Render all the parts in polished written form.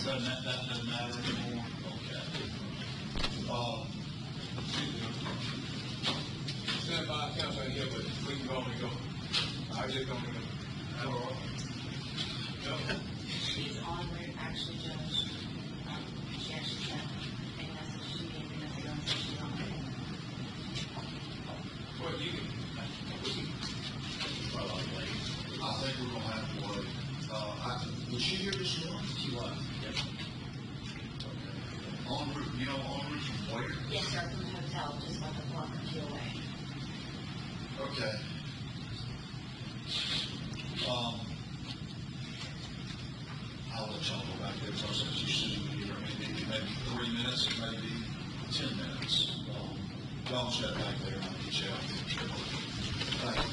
That doesn't matter anymore? Okay. Stand by, counsel here, but we can go and go. I just don't know. She's on route, actually, Judge. She actually sent a message to me a minute ago and said she's on route. Well, you can, I think we're gonna have to wait. Was she here this morning? She was, yes. Okay. En route, en route from where? Yes, sir, from the hotel, just about a block or two away. Okay. I'll let y'all go back there, because since you see me here, maybe 3 minutes, it may be 10 minutes. Y'all step back there and I'll get you out. Thank you.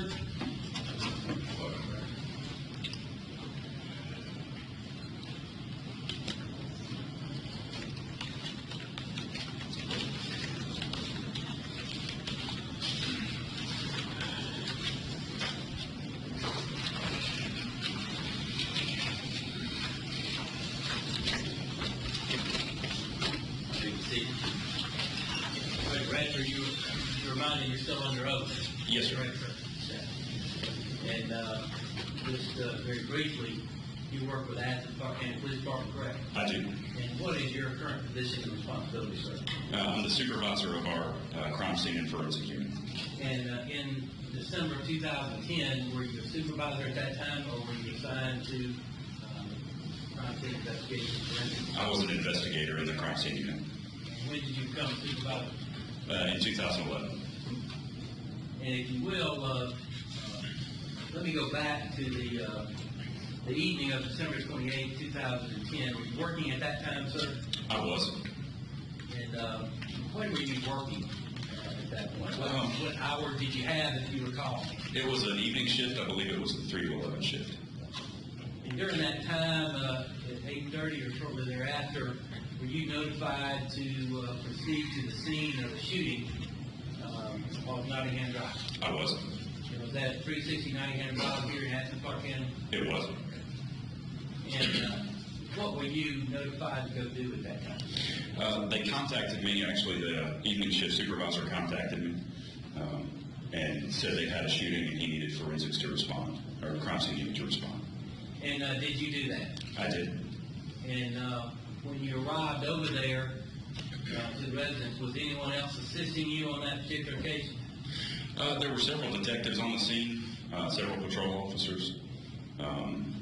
sir? Bradford, you reminded you're still under oath. Yes, sir. Right, sir. And just very briefly, you work with Athens County Police Department, correct? I do. And what is your current position and responsibility, sir? I'm the supervisor of our crime scene and forensic unit. And in December of 2010, were you a supervisor at that time, or were you assigned to crime scene investigation forensic? I was an investigator in the crime scene unit. And when did you become supervisor? In 2011. And if you will, let me go back to the evening of December 28, 2010. Were you working at that time, sir? I was. And when were you working at that point? What hour did you have, if you recall? It was an evening shift. I believe it was the 3 to 11 shift. And during that time, at 8:30 or shortly thereafter, were you notified to proceed to the scene of the shooting off Nottingham Drive? I was. And was that 360 Nottingham Drive here in Athens, Clark County? It was. And what were you notified to go do at that time? They contacted me, actually, the evening shift supervisor contacted me and said they had a shooting and he needed forensics to respond, or crime scene unit to respond. And did you do that? I did. And when you arrived over there to the residence, was anyone else assisting you on that particular case? There were several detectives on the scene, several patrol officers,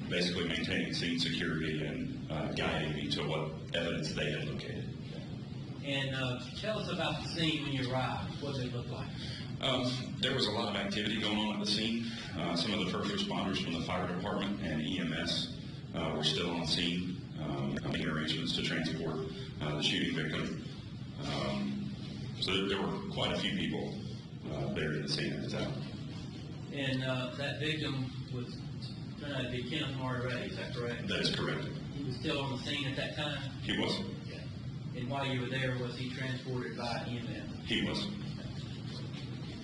basically maintaining scene security and guiding me to what evidence they had located. And tell us about the scene when you arrived. What did it look like? There was a lot of activity going on at the scene. Some of the first responders from the fire department and EMS were still on scene, making arrangements to transport the shooting victim. So there were quite a few people there at the scene at the time. And that victim was turned out to be Kenneth Margaret, is that correct? That is correct. He was still on the scene at that time? He was. And while you were there, was he transported by EMS? He was.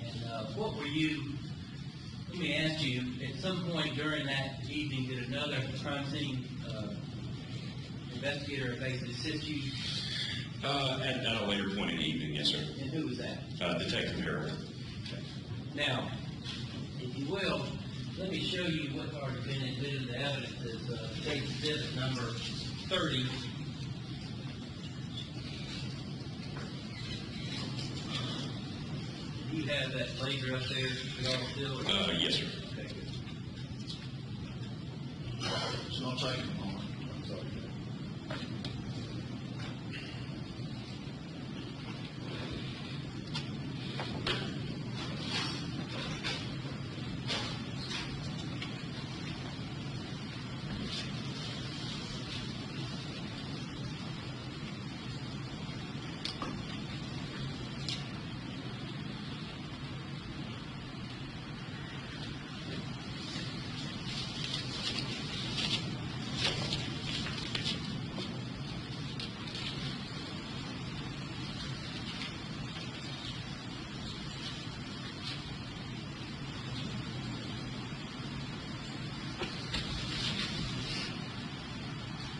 And what were you, let me ask you, at some point during that evening, did another crime scene investigator basically assist you? At a later point in the evening, yes, sir. And who was that? Detective Harold. Now, if you will, let me show you what's already been admitted to evidence as state exhibit number 30. Do you have that laser up there, y'all still? Yes, sir. Okay, good. It's not taking a moment.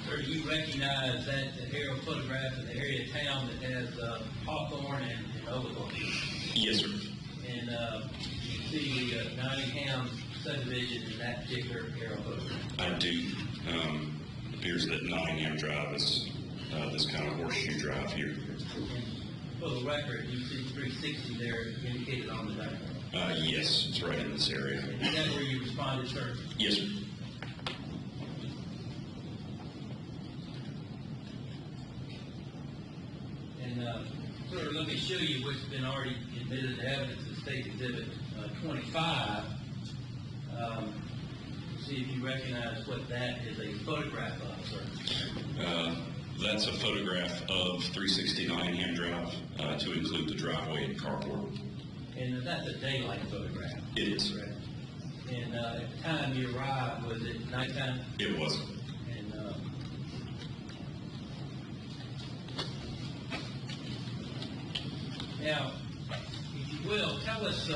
Sir, do you recognize that aerial photograph of the area of town that has Hawthorne and Overlook? Yes, sir. And you see the Nottingham subdivision in that particular aerial photograph? I do. Appears that Nottingham Drive is this kind of horseshoe drive here. And for the record, you see 360 there indicated on the diagram. Yes, it's right in this area. Is that where you responded, sir? Yes, sir. And sir, let me show you what's been already admitted to evidence in State Exhibit 25. See if you recognize what that is a photograph of, sir. That's a photograph of 360 Nottingham Drive to include the driveway and carport. And that's a daylight photograph. It is. Correct. And at the time you arrived, was it nighttime? It was. And now, if you will, tell us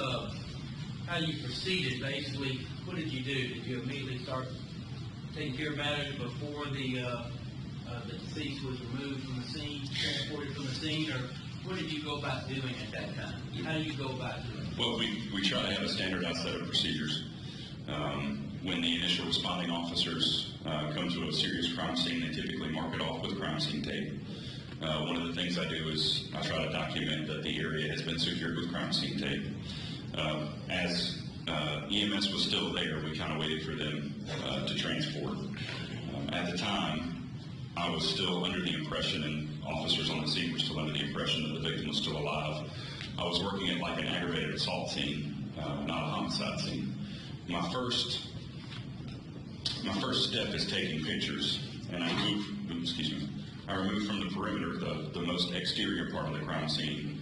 how you proceeded. Basically, what did you do? Did you immediately start taking care of matters before the deceased was removed from the scene, transported from the scene, or what did you go about doing at that time? How do you go about doing it? Well, we try to have a standardized set of procedures. When the initial responding officers come to a serious crime scene, they typically mark it off with crime scene tape. One of the things I do is I try to document that the area has been secured with crime scene tape. As EMS was still there, we kind of waited for them to transport. At the time, I was still under the impression, and officers on the scene were still under the impression that the victim was still alive. I was working at like an aggravated assault scene, not a homicide scene. My first step is taking pictures, and I remove from the perimeter the most exterior part of the crime scene,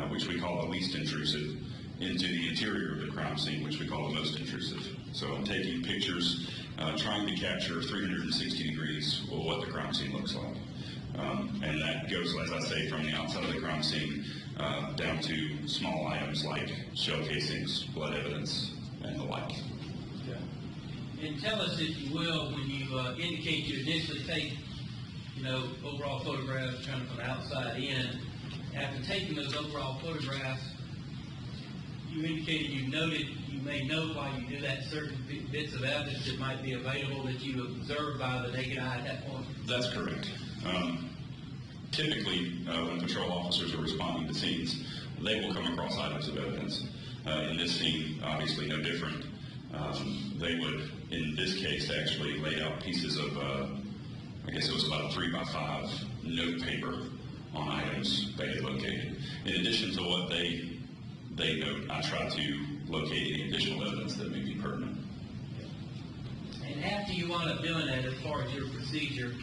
which we call the least intrusive, into the interior of the crime scene, which we call the most intrusive. So I'm taking pictures, trying to capture 360 degrees of what the crime scene looks like. And that goes, as I say, from the outside of the crime scene down to small items like shell casings, blood evidence, and the like. And tell us, if you will, when you indicate you initially take, overall photographs kind of from the outside in, after taking those overall photographs, you indicated you may note while you do that certain bits of evidence that might be available that you observed by the naked eye at that point? That's correct. Typically, when patrol officers are responding to scenes, they will come across items of evidence. In this scene, obviously no different. They would, in this case, actually lay out pieces of, I guess it was about a 3x5 note paper on items they had located. In addition to what they note, I try to locate any additional evidence that may be pertinent. And after you wound up doing that, as far as your procedure,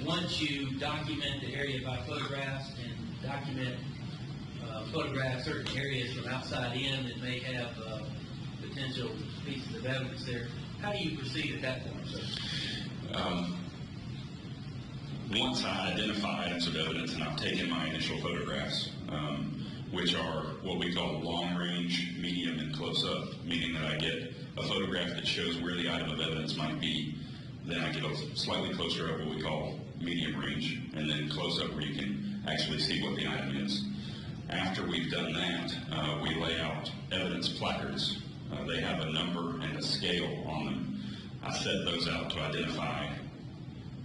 once you document the area by photographs and document photograph certain areas from outside in that may have potential pieces of evidence there, how do you proceed at that point, sir? Once I identify items of evidence and I've taken my initial photographs, which are what we call long range, medium, and close up, meaning that I get a photograph that shows where the item of evidence might be, then I get a slightly closer up, what we call medium range, and then close up where you can actually see what the item is. After we've done that, we lay out evidence placards. They have a number and a scale on them. I set those out to identify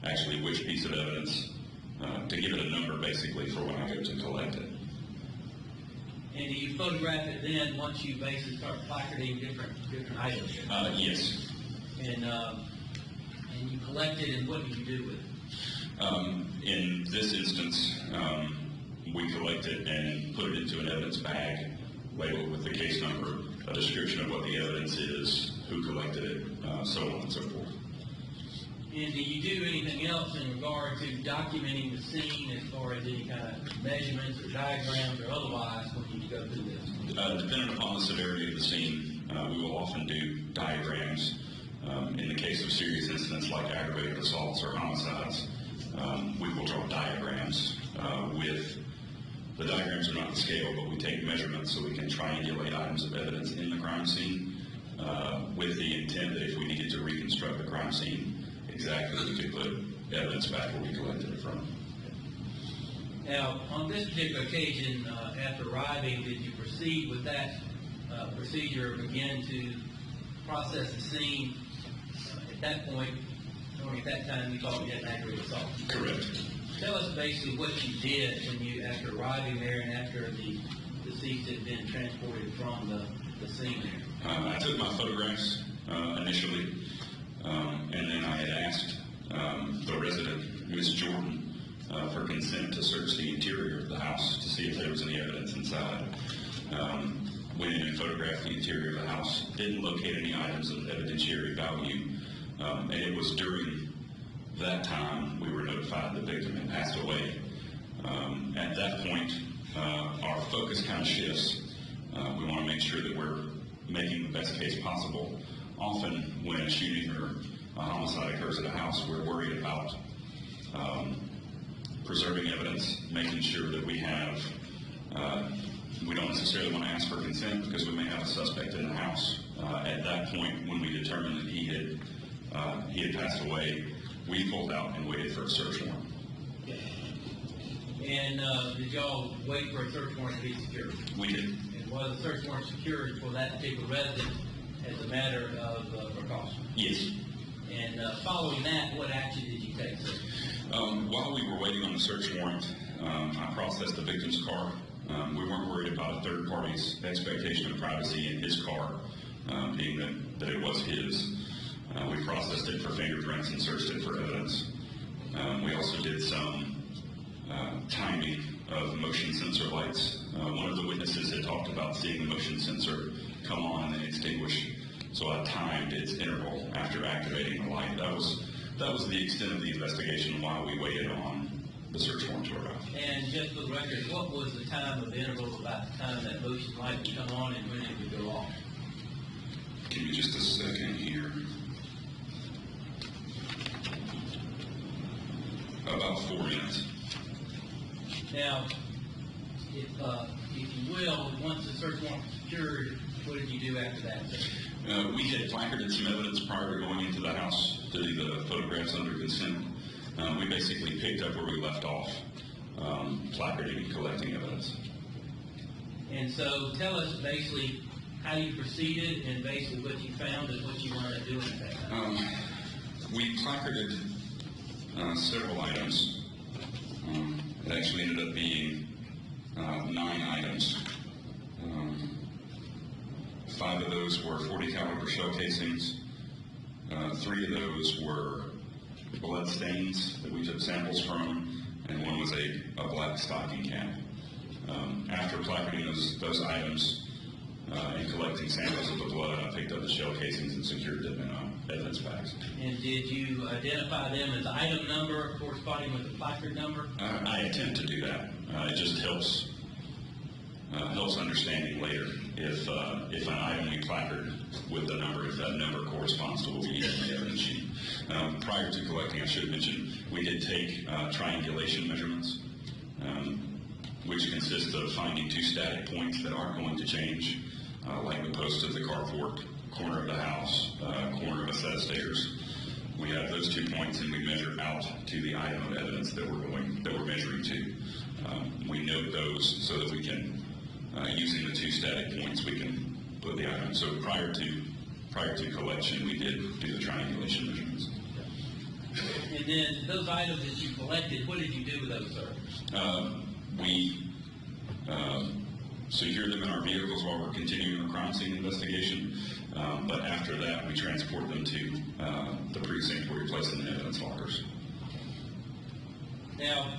actually which piece of evidence, to give it a number basically for when I go to collect it. And do you photograph it then once you basically start placarding different items? Yes. And you collect it, and what do you do with it? In this instance, we collect it and put it into an evidence bag, labeled with the case number, a description of what the evidence is, who collected it, so on and so forth. And do you do anything else in regard to documenting the scene as far as any kind of measurements or diagrams or otherwise when you go through this? Depending upon the severity of the scene, we will often do diagrams. In the case of serious incidents like aggravated assaults or homicides, we will draw diagrams the diagrams are not to scale, but we take measurements so we can triangulate items of evidence in the crime scene with the intent that if we needed to reconstruct the crime scene exactly, we could put evidence back where we collected it from. Now, on this particular occasion, after arriving, did you proceed with that procedure, begin to process the scene at that point, or at that time you thought you had an aggravated assault? Correct. Tell us basically what you did when you, after arriving there and after the deceased had been transported from the scene there. I took my photographs initially, and then I had asked the resident, Ms. Jordan, for consent to search the interior of the house to see if there was any evidence inside. Went in and photographed the interior of the house, didn't locate any items of evidentiary value, and it was during that time we were notified the victim had passed away. At that point, our focus kind of shifts. We want to make sure that we're making the best case possible. often when a shooting or a homicide occurs at a house, we're worried about preserving evidence, making sure that we have, we don't necessarily want to ask for consent because we may have a suspect in the house. At that point, when we determined that he had passed away, we pulled out and waited for a search warrant. And did y'all wait for a search warrant to be secured? We did. And was the search warrant secured for that particular resident as a matter of precaution? Yes. And following that, what action did you take, sir? While we were waiting on the search warrant, I processed the victim's car. We weren't worried about a third party's expectation of privacy in his car, being that it was his. We processed it for fingerprints and searched it for evidence. We also did some timing of motion sensor lights. One of the witnesses had talked about seeing the motion sensor come on and then extinguish. So I timed its interval after activating the light. That was the extent of the investigation while we waited on the search warrant to arrive. And just for the record, what was the time of the interval about the time that motion light would come on and when it would go off? Give me just a second here. About 4 minutes. Now, if you will, once the search warrant was secured, what did you do after that? We had placarded some evidence prior to going into the house to do the photographs under consent. We basically picked up where we left off, placarding and collecting evidence. And so tell us basically how you proceeded and basically what you found and what you wanted to do at that time. We placarded several items. It actually ended up being 9 items. 5 of those were .40 caliber shell casings. 3 of those were blood stains that we took samples from, and 1 was a black stocking cap. After placarding those items and collecting samples of the blood, I picked up the shell casings and secured them in evidence bags. And did you identify them as item number corresponding with the placard number? I attempt to do that. It just helps understanding later if an item we placard with the number, if that number corresponds to what we need in the evidence sheet. Prior to collecting, I should have mentioned, we did take triangulation measurements, which consist of finding 2 static points that aren't going to change, like the post of the carport, corner of the house, corner of a set of stairs. We have those 2 points and we measure out to the item of evidence that we're measuring to. We note those so that we can, using the 2 static points, we can put the item. So prior to collection, we did do the triangulation measurements. And then those items that you collected, what did you do with those, sir? We secure them in our vehicles while we're continuing the crime scene investigation. But after that, we transport them to the precinct where we place them in evidence lockers. Now,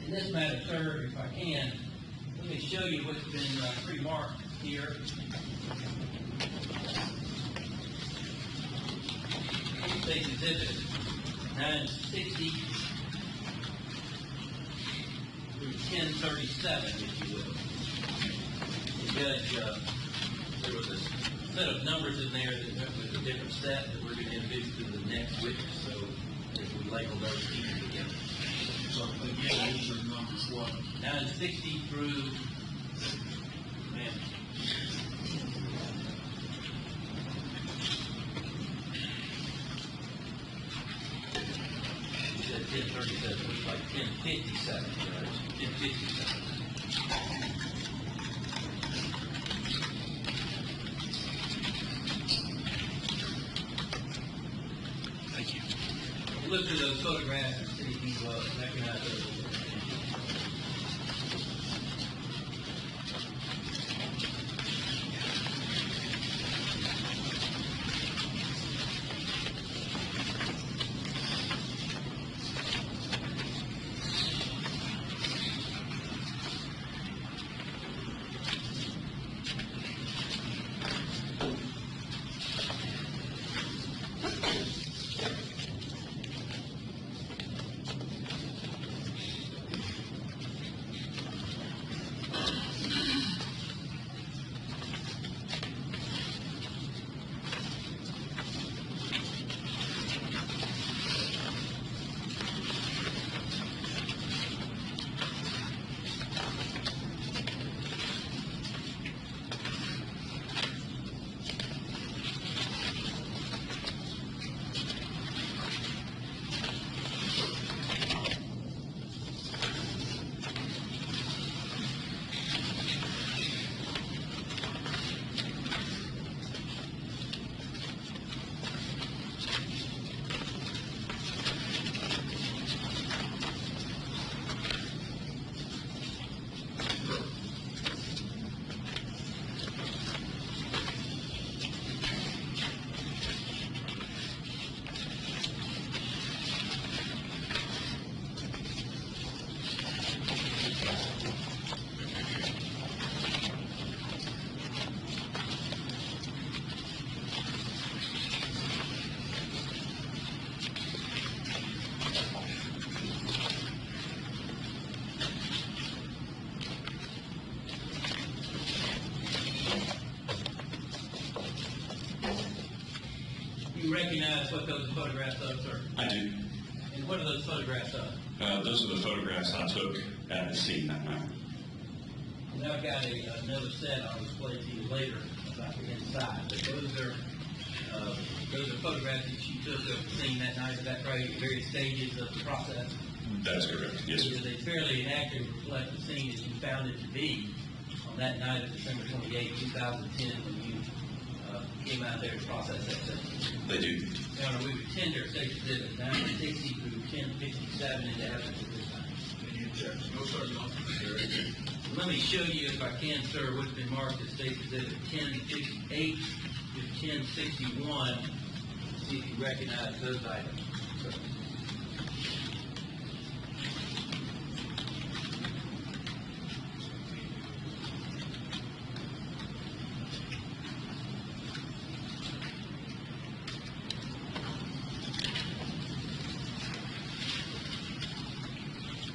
in this matter, sir, if I can, let me show you what's been pre-marked here. State's Exhibit 960 through 1037, if you will. The judge, there was a set of numbers in there that went with a different set that we're going to introduce to the next witness, so as we label those pieces together. So again, these are numbers what? 960 through, man. You said 1037, looks like 1057, Judge. 1057. Thank you. Look through those photographs and see if you recognize those. You recognize what those are photographs of, sir? I do. And what are those photographs of? Those are the photographs I took at the scene that night. And I've got another set I'll display to you later about the inside. But those are photographs that you took of the scene that night. Is that right? At various stages of the process? That's correct. Yes, sir. They fairly inaccurately reflect the scene as you found it to be on that night of December 28, 2010, when you came out there to process that scene. They do. Your Honor, we would tender State Exhibit 960 through 1057 into evidence at this time. Can you check? No, sir, no. Let me show you, if I can, sir, what's been marked as State Exhibit 1058 to 1061. See if you recognize those items.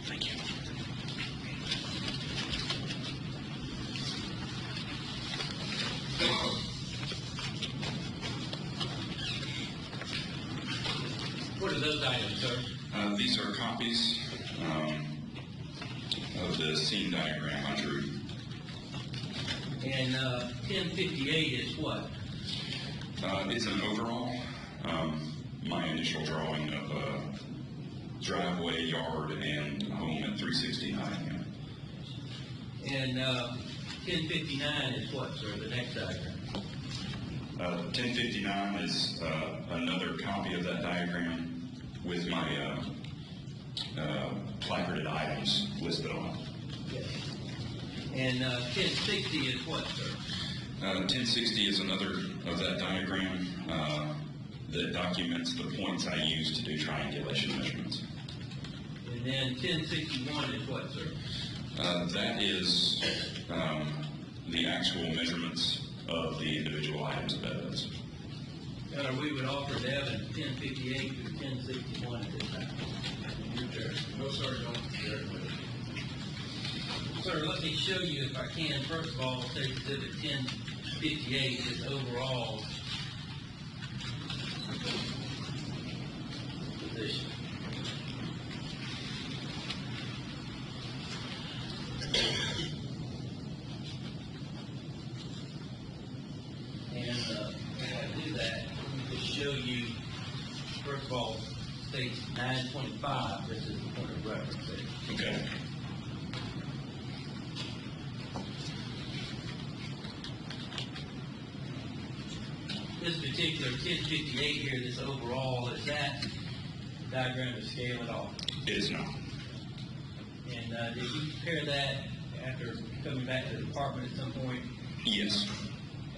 Thank you. What are those items, sir? These are copies of the scene diagram I drew. And 1058 is what? It's an overall, my initial drawing of a driveway, yard, and home at 369. And 1059 is what, sir, the next diagram? 1059 is another copy of that diagram with my placarded items listed on it. Yes. And 1060 is what, sir? 1060 is another of that diagram that documents the points I use to do triangulation measurements. And then 1061 is what, sir? That is the actual measurements of the individual items of evidence. We would offer to evidence 1058 through 1061 at this time. Your turn. No, sir, no. Sir, let me show you, if I can, first of all, State Exhibit 1058 is overall position. And if I do that, let me just show you, first of all, states 925, this is the point of reference there. Okay. This particular 1058 here, this overall, is that diagram to scale at all? It is not. And did you compare that after coming back to the department at some point, Yes.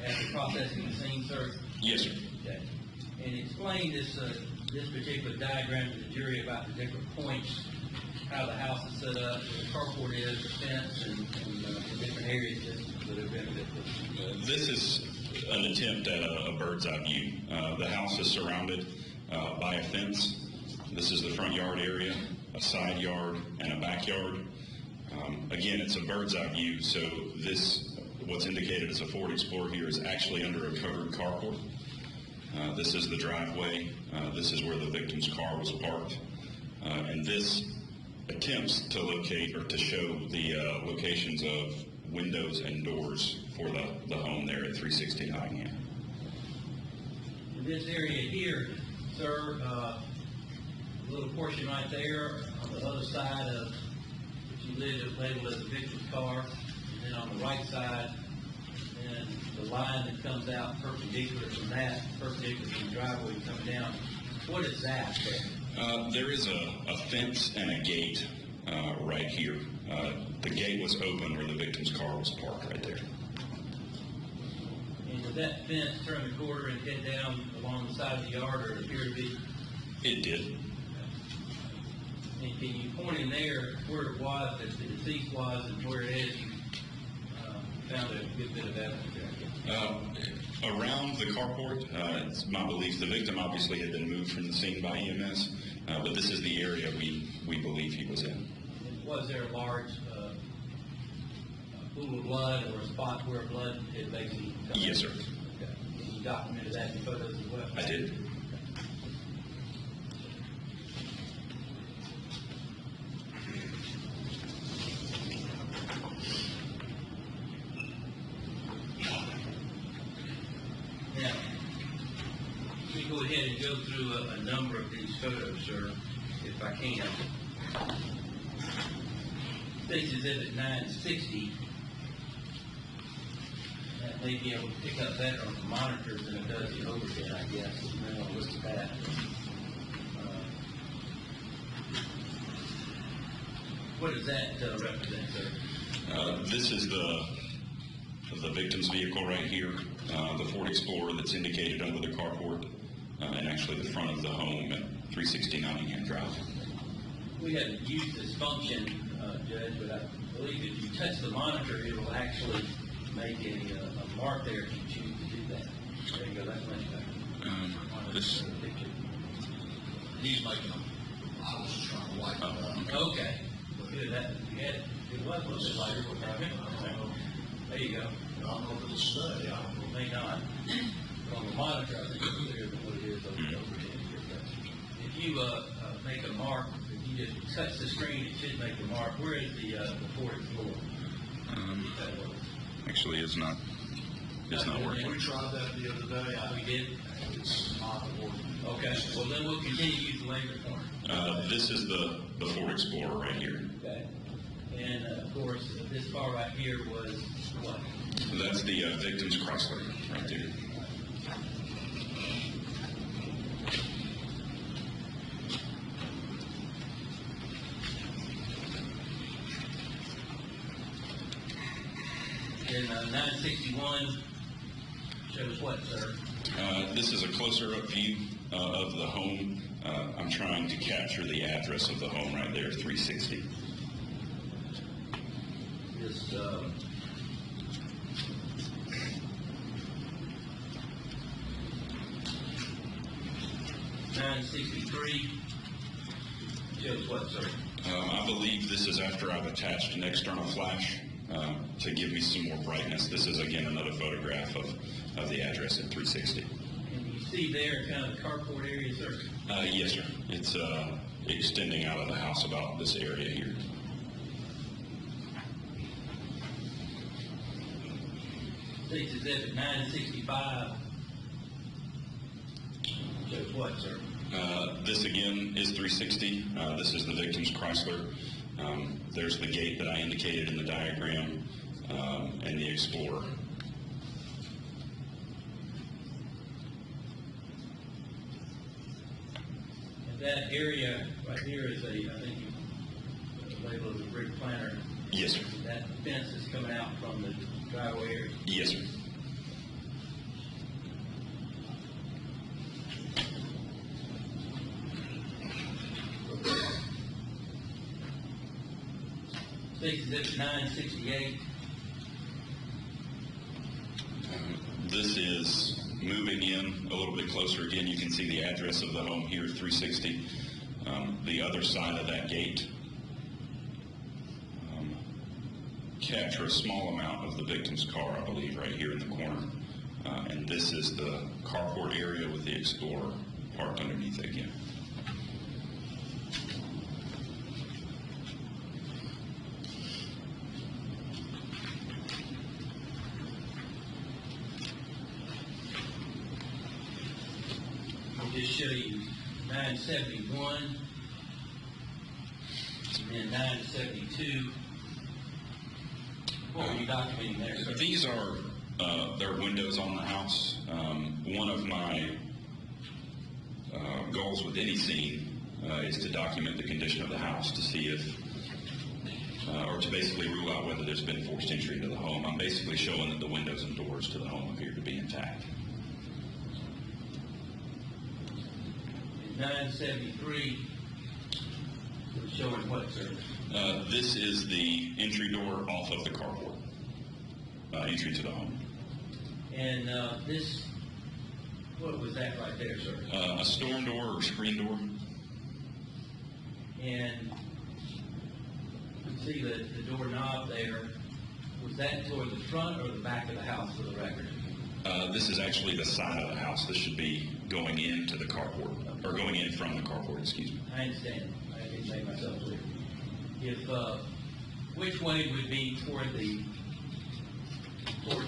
after processing the scene, sir? Yes, sir. Okay. And explain this particular diagram to the jury about the different points, how the house is set up, where the carport is, the fence, and the different areas that have benefited. This is an attempt at a bird's eye view. The house is surrounded by a fence. This is the front yard area, a side yard, and a backyard. Again, it's a bird's eye view, so what's indicated as a Ford Explorer here is actually under a covered carport. This is the driveway. This is where the victim's car was parked. And this attempts to locate or to show the locations of windows and doors for the home there at 369 here. In this area here, sir, a little portion right there on the other side of what you labeled as the victim's car, and then on the right side, and the line that comes out perpendicular from that, perpendicular from the driveway coming down. What is that there? There is a fence and a gate right here. The gate was open where the victim's car was parked right there. And did that fence turn the corner and head down along the side of the yard, or it appear to be? It did. And can you point in there where it was, that the deceased was, and where it is? You found a good bit of evidence there. Around the carport, it's my belief the victim obviously had been moved from the scene by EMS, but this is the area we believe he was in. And was there a large pool of blood or a spot where blood had basically come? Yes, sir. Okay. And you documented that in photos as well? I did. Let me go ahead and go through a number of these photos, sir, if I can. This is exhibit 960. That may be able to pick up better on the monitors than it does the overhead, I guess. You may want to look at that. What does that represent, sir? This is the victim's vehicle right here, the Ford Explorer that's indicated under the carport, and actually the front of the home at 360 Nottingham Drive. We haven't used this function, Judge, but I believe if you touch the monitor, it will actually make a mark there if you choose to do that. There you go, that's much better. This. He's making them. I was just trying to lighten it up. Okay. Good, that, you had it. It was a little bit lighter. There you go. I don't know if it's a study. I don't know. May not. But on the monitor, I think it's clearer than what it is over the overhead here. But if you make a mark, if you just touch the screen, it should make a mark. Where is the Ford Explorer? Actually, it's not working. We tried that the other day. We did? It's not working. Okay, well then we'll continue to use the laser pointer. This is the Ford Explorer right here. Okay. And of course, this car right here was what? That's the victim's Chrysler right there. And 961 shows what, sir? This is a closer up view of the home. I'm trying to capture the address of the home right there, 360. This 963 shows what, sir? I believe this is after I've attached an external flash to give me some more brightness. This is again another photograph of the address at 360. And you see there kind of the carport area, sir? Yes, sir. It's extending out of the house about this area here. This is at 965. Shows what, sir? This again is 360. This is the victim's Chrysler. There's the gate that I indicated in the diagram, and the Explorer. And that area right here is I think you labeled as a brick planter. Yes, sir. That fence is coming out from the driveway area. Yes, sir. This is at 968. This is moving in a little bit closer. Again, you can see the address of the home here, 360. The other side of that gate capture a small amount of the victim's car, I believe, right here in the corner. And this is the carport area with the Explorer parked underneath it again. I'll just show you 971 and then 972. What were you documenting there, sir? These are there are windows on the house. One of my goals with any scene is to document the condition of the house to see if, or to basically rule out whether there's been forced entry into the home. I'm basically showing that the windows and doors to the home appear to be intact. 973 was showing what, sir? This is the entry door off of the carport, entry to the home. And this, what was that right there, sir? A storm door or screen door. And you can see the doorknob there. Was that toward the front or the back of the house for the record? This is actually the side of the house. This should be going into the carport, or going in from the carport, excuse me. I understand. I didn't make myself clear. If, which way would be toward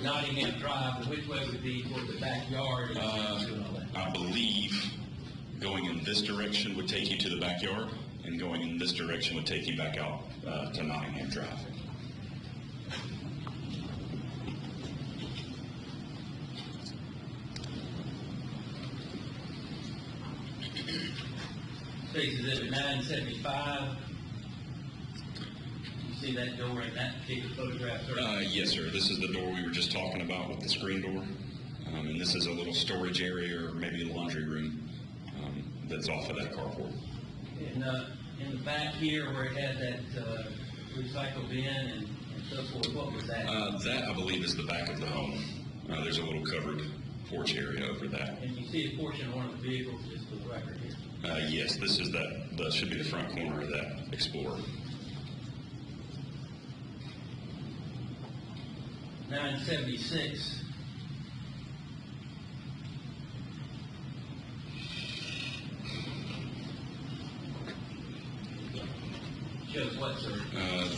Nottingham Drive, and which way would be toward the backyard? And all that? I believe this direction would take you to the backyard, and going in this direction would take you back out to Nottingham Drive. State's Exhibit 975. You see that door in that particular photograph, sir? Yes, sir. This is the door we were just talking about with the screen door. And this is a little storage area or maybe a laundry room that's off of that carport. In the back here where it had that recycle bin and so forth, what was that? That, I believe, is the back of the home. There's a little covered porch area over that. And you see a portion of one of the vehicles, just for the record here. Yes, this is that should be the front corner of that Explorer. 976. Shows what, sir?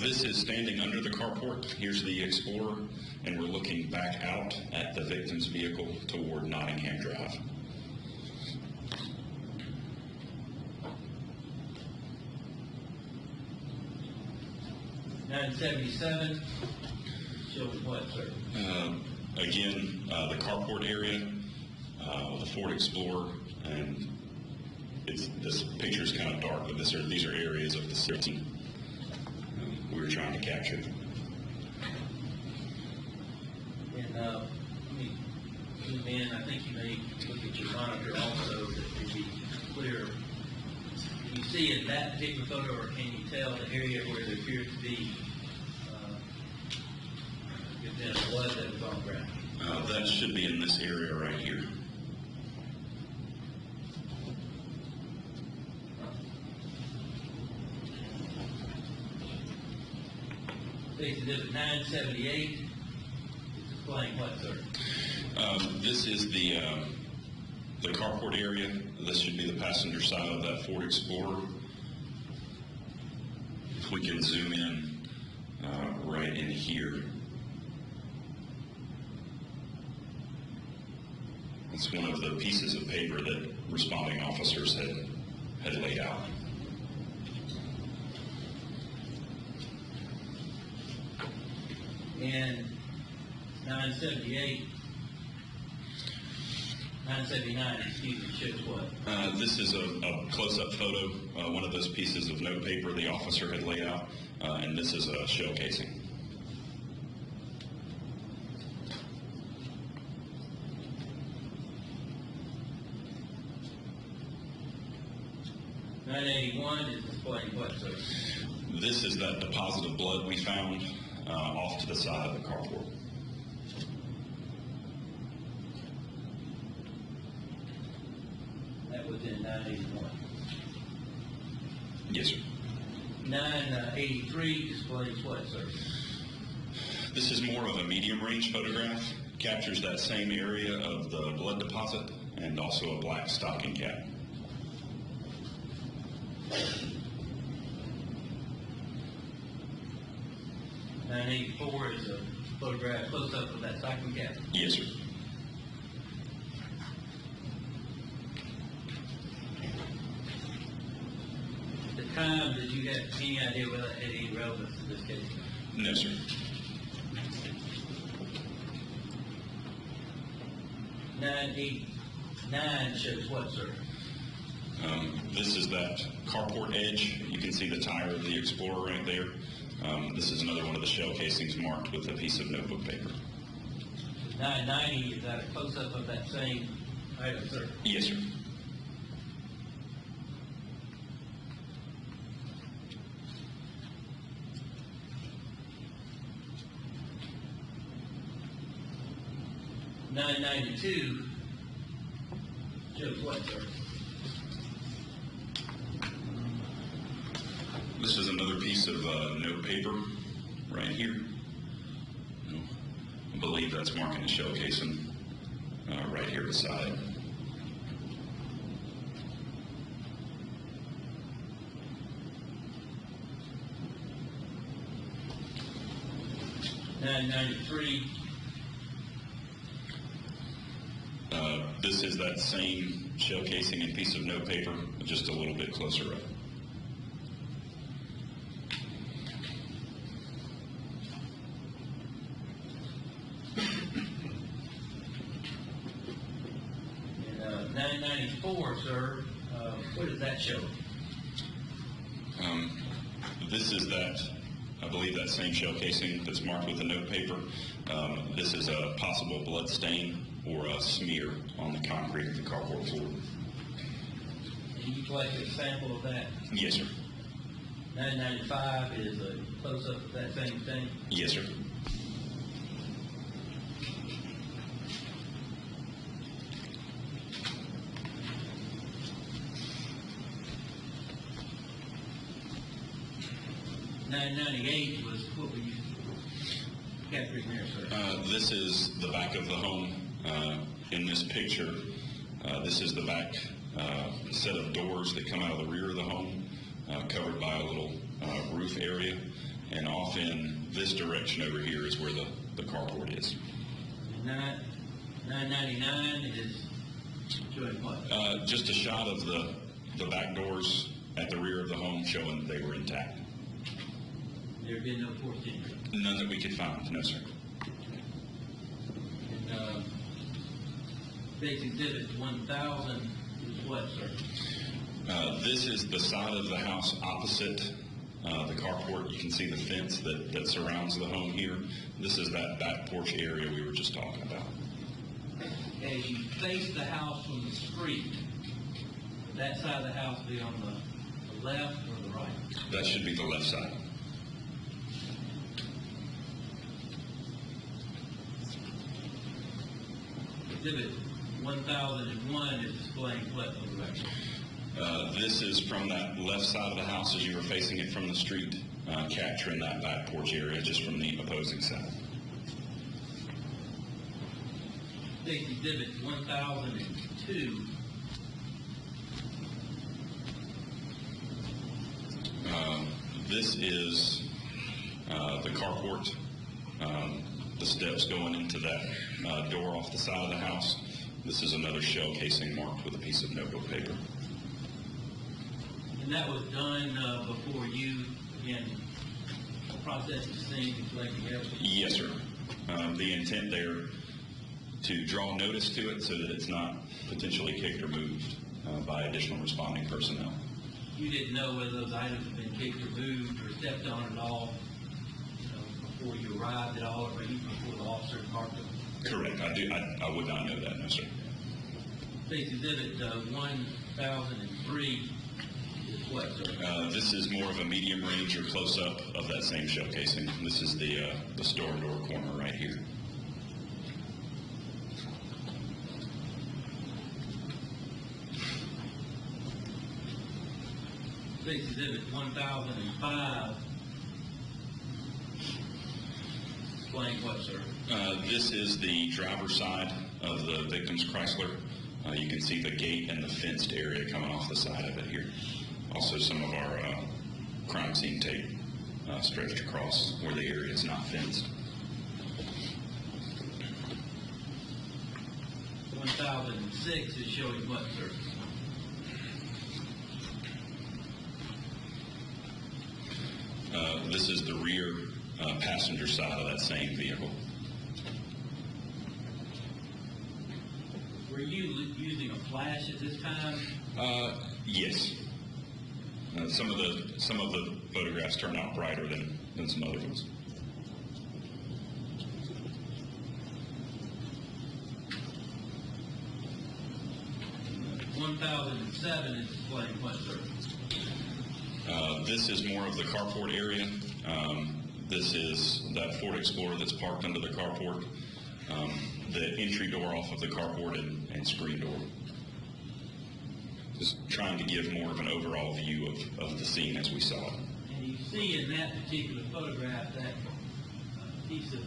This is standing under the carport. Here's the Explorer, and we're looking back out at the victim's vehicle toward Nottingham Drive. $977. Shows what, sir? Again, the carport area, the Ford Explorer, and this picture is kind of dark, but these are areas of the city we were trying to capture. And let me zoom in. I think you may look at your monitor also that would be clear. Can you see in that particular photo, or can you tell the area where there appears to be blood that was on the ground? That should be in this area right here. State's Exhibit 978. It's displaying what, sir? This is the carport area. This should be the passenger side of that Ford Explorer. If we can zoom in right in here. It's one of the pieces of paper that responding officers had laid out. And 978, 979, excuse me, shows what? This is a close-up photo, one of those pieces of note paper the officer had laid out, and this is a shell casing. $981 is displaying what, sir? This is that deposit of blood we found off to the side of the carport. That was in 981. Yes, sir. 983 displays what, sir? This is more of a medium-range photograph. Captures that same area of the blood deposit and also a black stocking cap. $984 is a photograph close-up of that stocking cap. Yes, sir. At the time, did you have any idea whether that had any relevance to this case? No, sir. $989 shows what, sir? This is that carport edge. You can see the tire of the Explorer right there. This is another one of the shell casings marked with a piece of notebook paper. 990, is that a close-up of that same item, sir? Yes, sir. $992 shows what, sir? This is another piece of note paper right here. I believe that's marking the shell casing right here beside it. $993. This is that that same shell casing and piece of notepaper, just a little bit closer up. And 994, sir, what does that show? This is that, I believe that same shell casing that's marked with the notepaper. This is a possible blood stain or a smear on the concrete of the carport floor. And you collected a sample of that? Yes, sir. 995 is a close-up of that same thing? Yes, sir. $998 was what were you capturing there, sir? This is the back of the home. In this picture, this is the back set of doors that come out of the rear of the home, covered by a little roof area. And off in this direction over here is where the carport is. 999 is showing what? Just a shot of the back doors at the rear of the home showing that they were intact. There have been no forced entry. None that we could find, no, sir. And base exhibit 1000 is what, sir? This is the side of the house opposite the carport. You can see the fence that surrounds the home here. This is that back porch area we were just talking about. As you face the house from the street, would that side of the house be on the left or the right? That should be the left side. Exhibit 1001 is displaying what on the right? This is from that left side of the house as you were facing it from the street, capturing that back porch area just from the opposing side. Base exhibit 1002. This is the carport, the steps going into that door off the side of the house. This is another shell casing marked with a piece of notebook paper. And that was done before you, again, processed the scene and collecting evidence? Yes, sir. The intent there to draw notice to it so that it's not potentially kicked or moved by additional responding personnel. You didn't know whether those items had been kicked or moved or stepped on at all, before you arrived at all, or even before the officer parked them? Correct. I would not know that, no, sir. Base exhibit 1003 is what, sir? This is more of a medium range or close up of that same shell casing. This is the storm door corner right here. Base exhibit 1005 displaying what, sir? This is the driver's side of the victim's Chrysler. You can see the gate and the fenced area coming off the side of it here. Also some of our crime scene tape stretched across where the area is not fenced. 1006 is showing what, sir? This is the rear passenger side of that same vehicle. Were you using a flash at this time? Yes. Some of the photographs turn out brighter than some other ones. Uh, 1007 is displaying what, sir? This is more of the carport area. This is that Ford Explorer that's parked under the carport. The entry door off of the carport and screen door. Just trying to give more of an overall view of the scene as we saw it. And you see in that particular photograph that piece of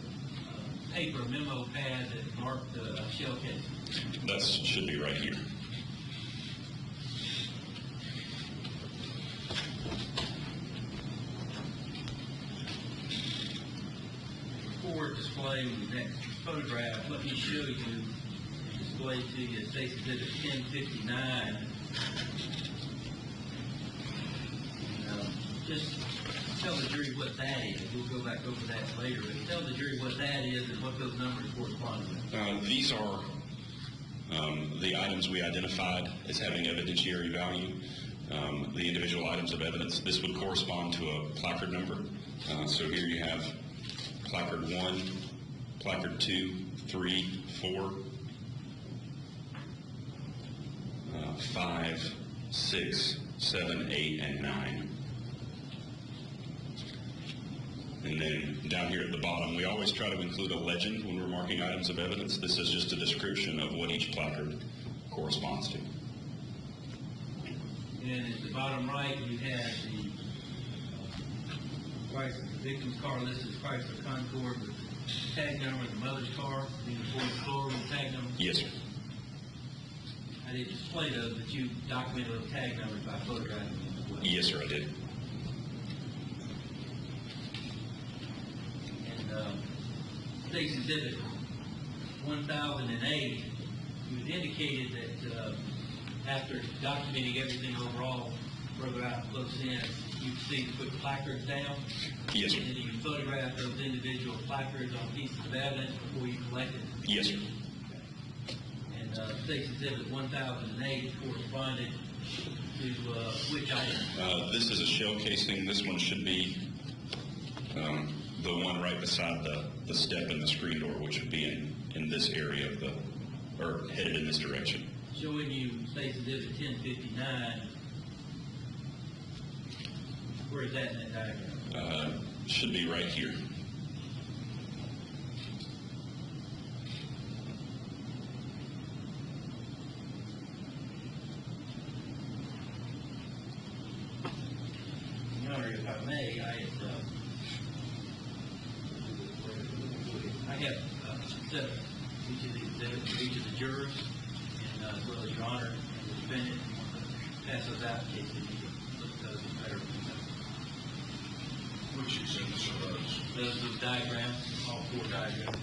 paper memo pad that marked the shell case. That should be right here. Before displaying the next photograph, let me show you displayed to you, State's Exhibit 1059. Just tell the jury what that is. We'll go back over that later, but tell the jury what that is and what those numbers correspond with. These are the items we identified as having evidentiary value. The individual items of evidence, this would correspond to a placard number. So here you have placard 1, placard 2, 3, 4, 5, 6, 7, 8, and 9. And then down here at the bottom, we always try to include a legend when we're marking items of evidence. This is just a description of what each placard corresponds to. And at the bottom right, you have the victim's car listed as Chrysler Concord with the tag number of the mother's car, being the fourth floor with the tag number. Yes, sir. I didn't display those, but you documented those tag numbers by photographing them as well. Yes, sir, I did. And State's Exhibit 1008, you indicated that after documenting everything overall, further out close in, you proceeded to put placards down. Yes, sir. And then you photographed those individual placards on pieces of evidence before you collected them. Yes, sir. And State's Exhibit 1008 corresponded to which item? This is a shell casing. This one should be the one right beside the step in the screen door, which would be in this area of or headed in this direction. Showing you State's Exhibit 1059. Where is that in that diagram? Should be right here. Your Honor, if I may, I have set up each of these exhibits for each of the jurors, and as well as Your Honor and the defendant, pass those out in case they need to look at those in better. Which exhibits are those? Those diagrams, all 4 diagrams.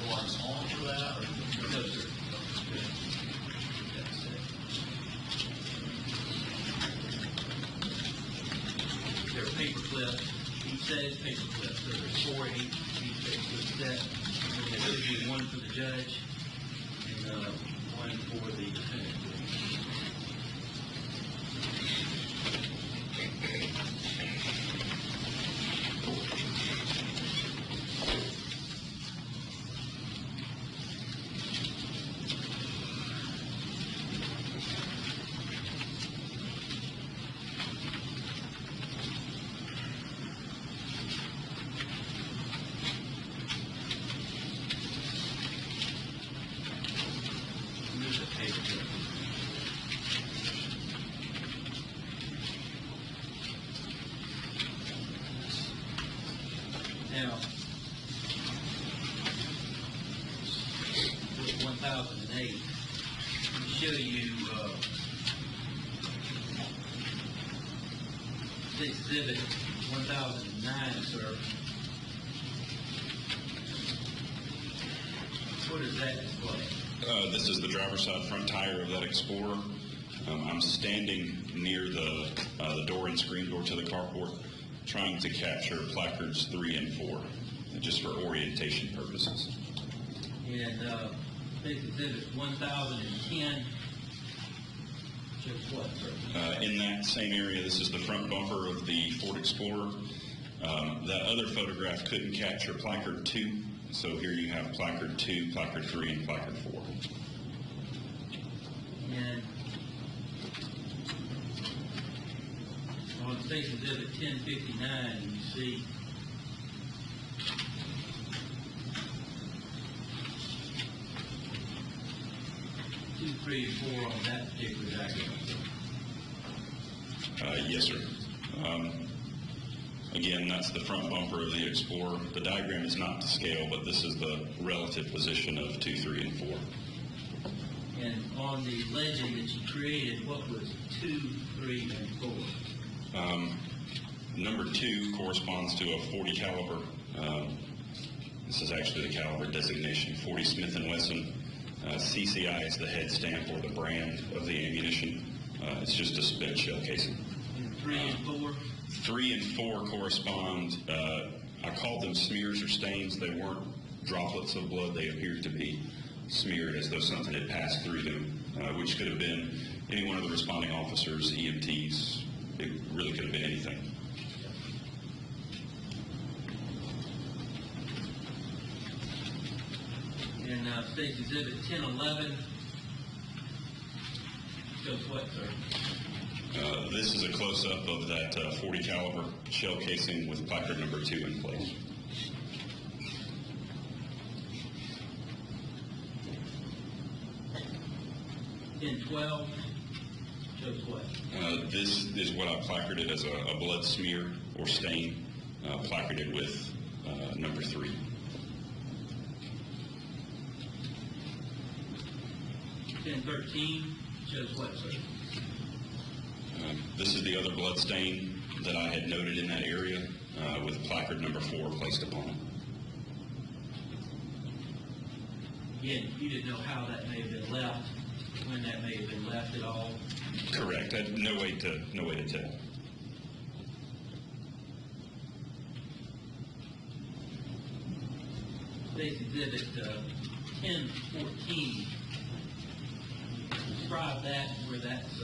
Ones on for that, or? No, sir. They're paper clips. Each set is paper clips. So there's 4 in each paper clip set. And there would be one for the judge and one for the defendant. Here's a paper clip. Now, with 1008, we show you State's Exhibit 1009, sir. What does that display? This is the driver's side front tire of that Explorer. I'm standing near the door and screen door to the carport, trying to capture placards 3 and 4, just for orientation purposes. And State's Exhibit 1010 shows what, sir? In that same area, this is the front bumper of the Ford Explorer. That other photograph couldn't capture placard 2, so here you have placard 2, placard 3, and placard 4. And on State's Exhibit 1059, you see two, 3, and 4 on that particular diagram. Yes, sir. Again, that's the front bumper of the Explorer. The diagram is not to scale, but this is the relative position of 2, 3, and 4. And on the legend that you created, what was 2, 3, and 4? Number 2 corresponds to a 40 caliber. This is actually the caliber designation, 40 Smith & Wesson. CCI is the head stamp or the brand of the ammunition. It's just a spent shell casing. And 3 and 4? 3 and 4 correspond, I called them smears or stains. They weren't droplets of blood. They appeared to be smeared as though something had passed through them, which could have been any one of the responding officers, EMTs. It really could have been anything. And State's Exhibit 1011 shows what, sir? This is a close-up of that 40 caliber shell casing with placard number 2 in place. In 12 shows what? This is what I placarded as a blood smear or stain, placarded with number 3. In 13 shows what, sir? This is the other blood stain that I had noted in that area with placard number 4 placed upon it. Again, you didn't know how that may have been left, when that may have been left at all. Correct. I had no way to tell. State's Exhibit 1014. Describe that, where that's,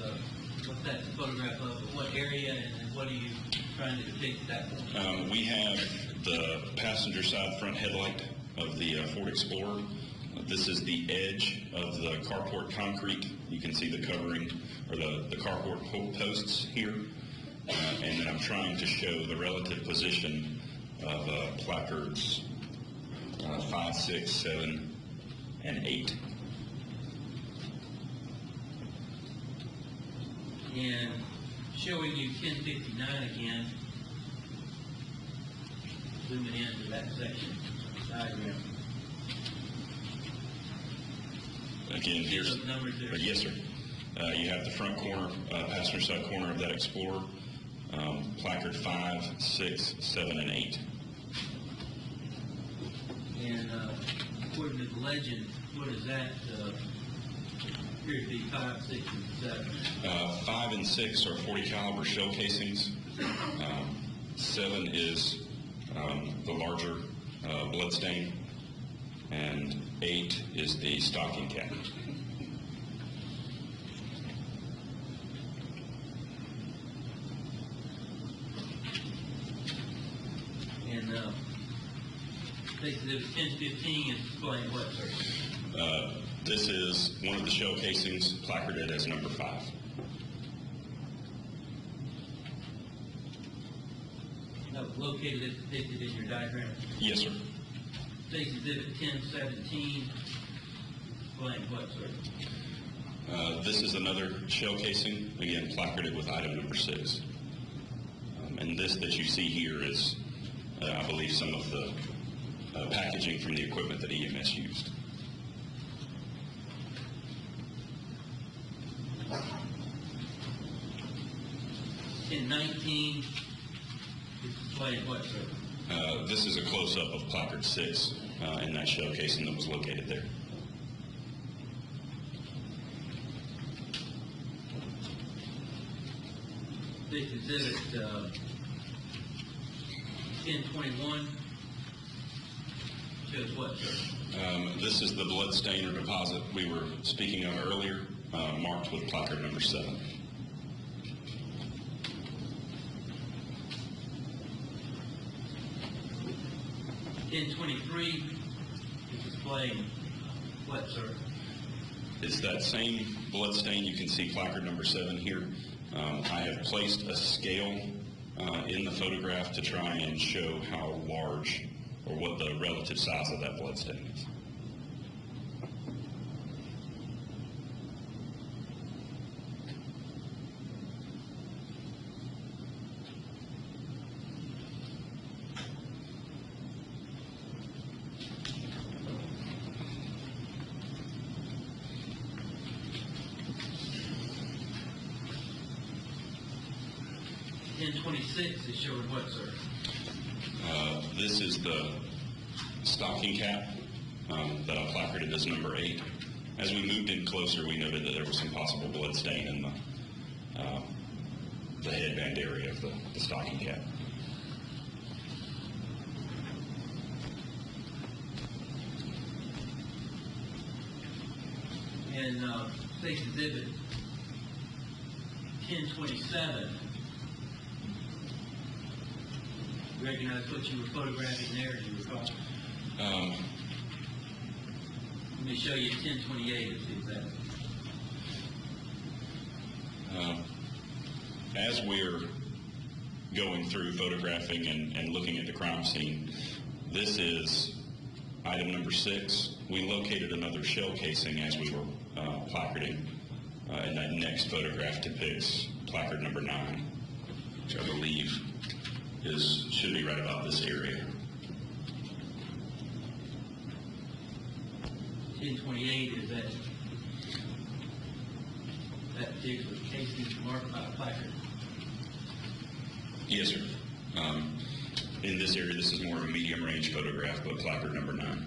what's that photograph of, what area, and what are you trying to depict at that point? We have the passenger side front headlight of the Ford Explorer. This is the edge of the carport concrete. You can see the covering, or the carport posts here. And then I'm trying to show the relative position of placards 5, 6, 7, and 8. And showing you 1059 again, zooming into that section diagram. Again, here's, Those numbers there. yes, sir. You have the front corner, passenger side corner of that Explorer, placard 5, 6, 7, and 8. And according to the legend, what is that? Appears to be 5, 6, and 7. 5 and 6 are 40 caliber shell casings. 7 is the larger blood stain, and 8 is the stocking cap. And State's Exhibit 1015 is displaying what, sir? This is one of the shell casings placarded as number 5. That was located as depicted in your diagram. Yes, sir. State's Exhibit 1017 displaying what, sir? This is another shell casing, again placarded with item number 6. And this that you see here is, I believe, some of the packaging from the equipment that EMS used. In 19 is displaying what, sir? This is a close-up of placard 6 in that shell casing that was located there. State's Exhibit 1021 shows what, sir? This is the blood stain or deposit we were speaking of earlier, marked with placard number 7. In 23 is displaying what, sir? It's that same blood stain. You can see placard number 7 here. I have placed a scale in the photograph to try and show how large or what the relative size of that blood stain is. 1026 is showing what, sir? This is the stocking cap that I placarded as number 8. As we moved in closer, we noted that there was some possible blood stain in the headband area of the stocking cap. And State's Exhibit 1027, recognize what you were photographing there, do you recall? Let me show you 1028 and see exactly. As we're going through photographing and looking at the crime scene, this is item number 6. We located another shell casing as we were placarding, and that next photograph depicts placard number 9, which I believe should be right about this area. 1028 is that particular casing marked by a placard. Yes, sir. In this area, this is more of a medium range photograph, but placard number 9.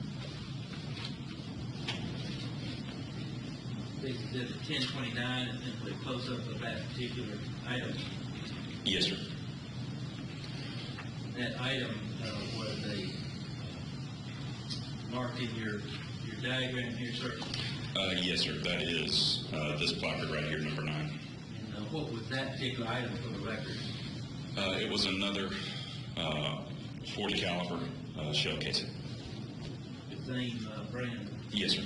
This is 1029 is simply a close-up of that particular item. Yes, sir. That item was marked in your diagram here, sir. Yes, sir. That is this placard right here, number 9. And what was that particular item for the record? It was another 40 caliber shell casing. The same brand. Yes, sir.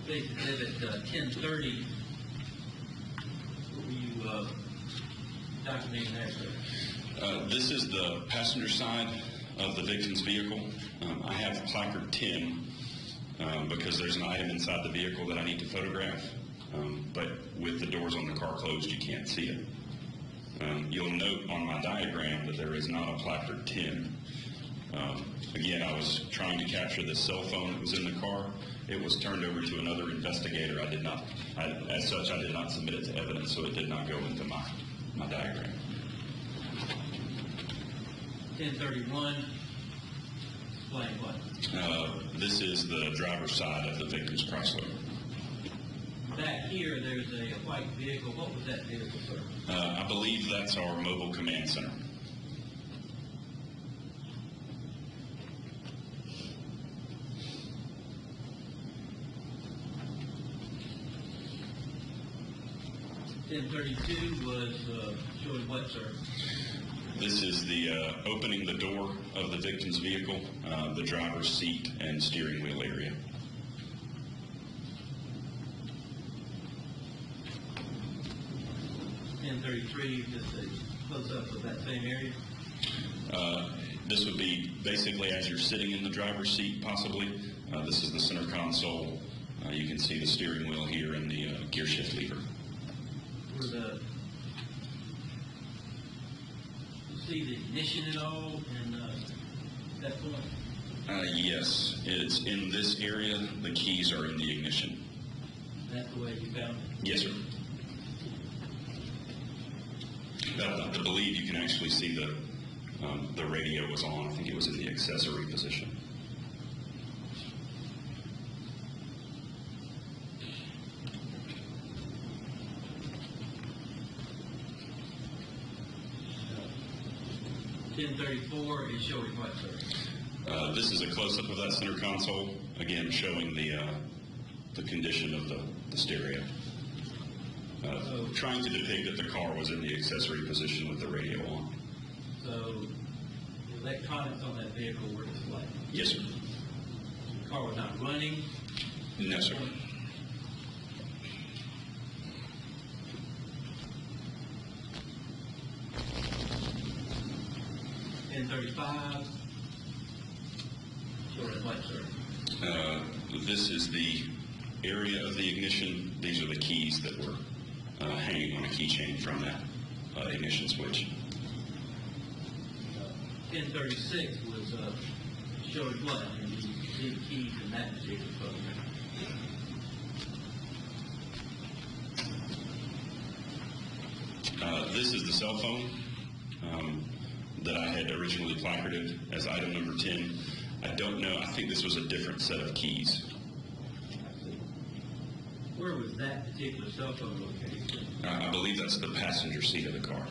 State Exhibit 1030. What were you documenting there, sir? This is the passenger side of the victim's vehicle. I have placard 10 because there's an item inside the vehicle that I need to photograph, but with the doors on the car closed, you can't see it. You'll note on my diagram that there is not a placard 10. Again, I was trying to capture this cell phone that was in the car. It was turned over to another investigator. As such, I did not submit it to evidence, so it did not go into my diagram. 1031. Explain what? This is the driver's side of the victim's Chrysler. Back here, there's a white vehicle. What was that vehicle, sir? I believe that's our mobile command center. .1032 was showing what, sir? This is the opening the door of the victim's vehicle, the driver's seat and steering wheel area. .1033, just a close-up of that same area. This would be basically as you're sitting in the driver's seat, possibly. This is the center console. You can see the steering wheel here and the gear shift lever. See the ignition at all in that point? Yes, it's in this area. The keys are in the ignition. That's the way you found it? Yes, sir. I believe you can actually see the radio was on. I think it was in the accessory position. .1034 is showing what, sir? This is a close-up of that center console, again showing the condition of the stereo. Trying to depict that the car was in the accessory position with the radio on. So the electronics on that vehicle were displayed? Yes, sir. The car was not running? No, sir. .1035 showing what, sir? This is the area of the ignition. These are the keys that were hanging on a keychain from that ignition switch. 1036 was showing what? And the keys in that particular photograph. This is the cell phone that I had originally placarded as item number 10. I don't know, I think this was a different set of keys. Where was that particular cell phone located? I believe that's the passenger seat of the car.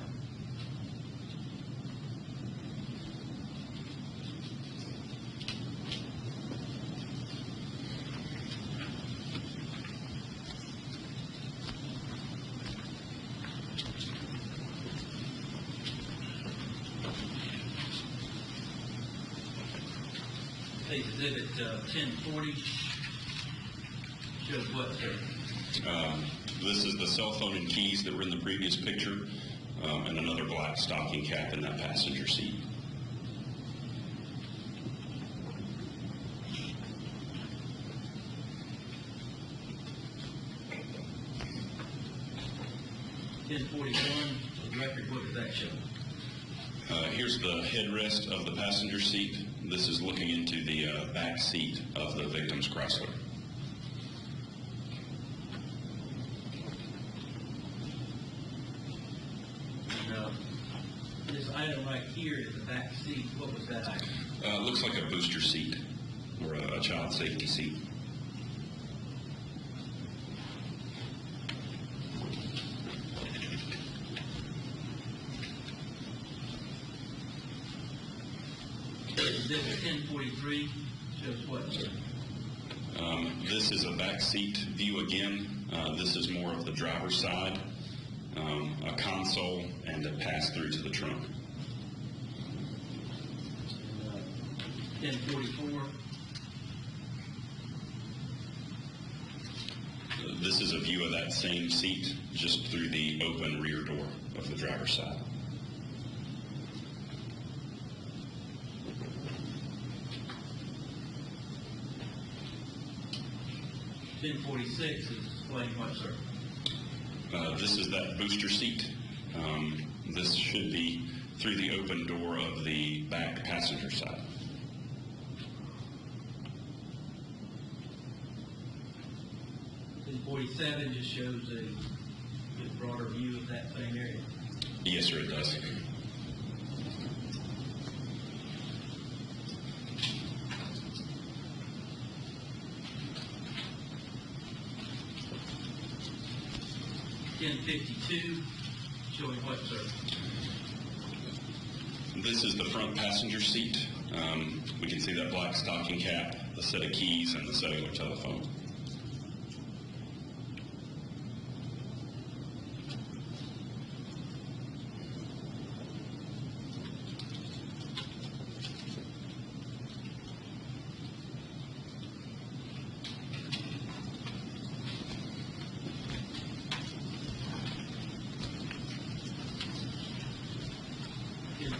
Exhibit 1040 shows what, sir? This is the cell phone and keys that were in the previous picture, and another black stocking cap in that passenger seat. The record, what does that show? Here's the headrest of the passenger seat. This is looking into the back seat of the victim's Chrysler. This item right here is the back seat. What was that item? Looks like a booster seat or a child safety seat. Exhibit 1043 shows what, sir? This is a back seat view again. This is more of the driver's side, a console, and a pass-through to the trunk. 1044. This is a view of that same seat, just through the open rear door of the driver's side. .1046 is displaying what, sir? This is that booster seat. This should be through the open door of the back passenger side. .47 just shows a broader view of that same area. Yes, sir, it does. .1052 showing what, sir? This is the front passenger seat. We can see that black stocking cap, the set of keys, and the cellular telephone.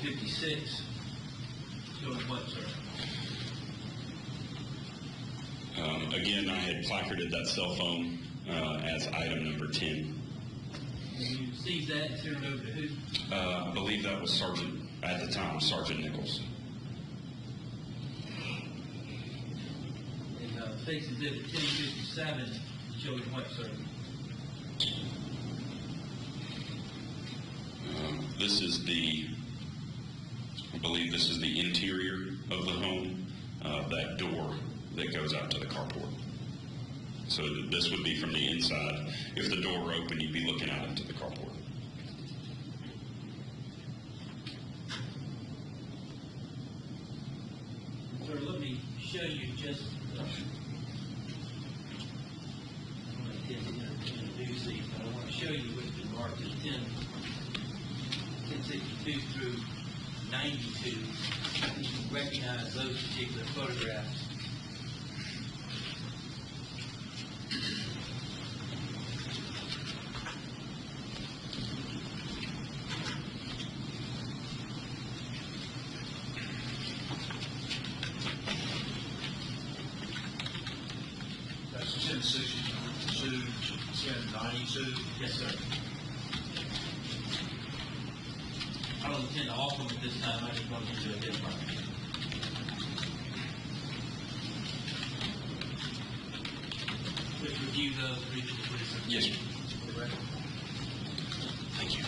.56 showing what, sir? Again, I had placarded that cell phone as item number 10. And you seized that and turned it over to who? I believe that was Sergeant, at the time, Sergeant Nichols. And State's Exhibit 1057 showing what, sir? This is the, I believe this is the interior of the home, that door that goes out to the carport. So this would be from the inside. If the door were open, you'd be looking out into the carport. Sir, let me show you just, I want to show you what's been marked as 1062 through 92. You can recognize those particular photographs. That's 1062, 1092. Yes, sir. I don't intend to offer them at this time. I just want to do a bit more. Please review those briefly, please. Yes, sir. For the record. Thank you.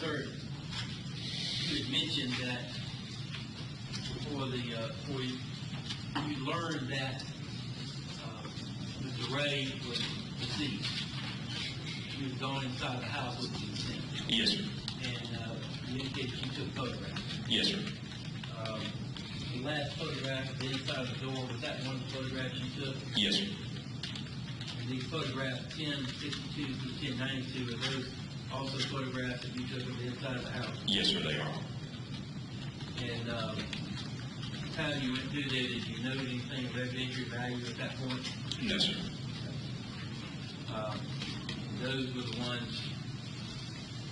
Sir, you had mentioned that before you learned that Mr. Ray was deceased. You had gone inside the house with the consent. Yes, sir. And you indicated you took photographs. Yes, sir. The last photograph of the inside of the door, was that one of the photographs you took? Yes, sir. And these photographs, 1062 through 1092, are those also photographs that you took of the inside of the house? Yes, sir, they are. And the time you went through there, did you note anything of evidentiary value at that point? No, sir. Those were the ones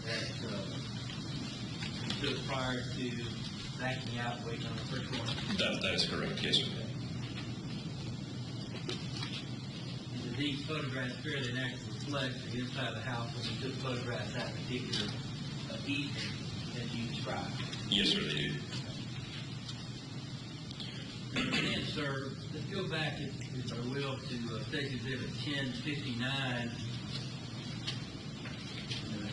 that you took prior to backing out, waiting on the first one? That is correct, yes, sir. And did these photographs fairly accurately reflect the inside of the house when you took photographs that particular evening that you described? Yes, sir, they do. And, sir, let's go back, if I will, to State Exhibit 1059.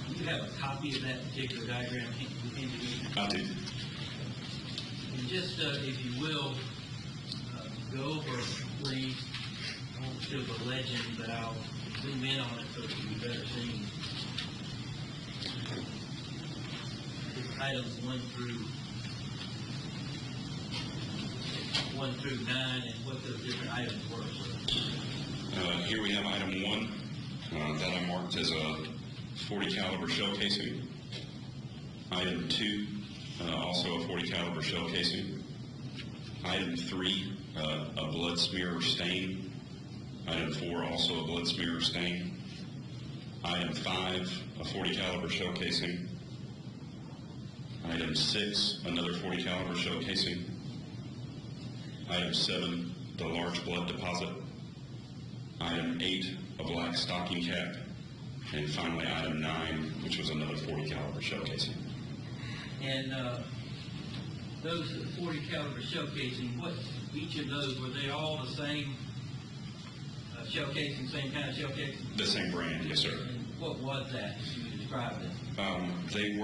Do you have a copy of that particular diagram handy? I do. And just, if you will, go over, please, I won't show the legend, but I'll zoom in on it so it can be better seen. It's items 1 through 9, and what those different items were, sir. Here we have item 1, that I marked as a .40 caliber shell casing. Item 2, also a .40 caliber shell casing. Item 3, a blood smear or stain. Item 4, also a blood smear or stain. Item 5, a .40 caliber shell casing. Item 6, another .40 caliber shell casing. Item 7, the large blood deposit. Item 8, a black stocking cap. And finally, item 9, which was another .40 caliber shell casing. And those 40 caliber shell casing, what, each of those, were they all the same shell casing, same kind of shell casing? The same brand, yes, sir. And what was that, if you described it? They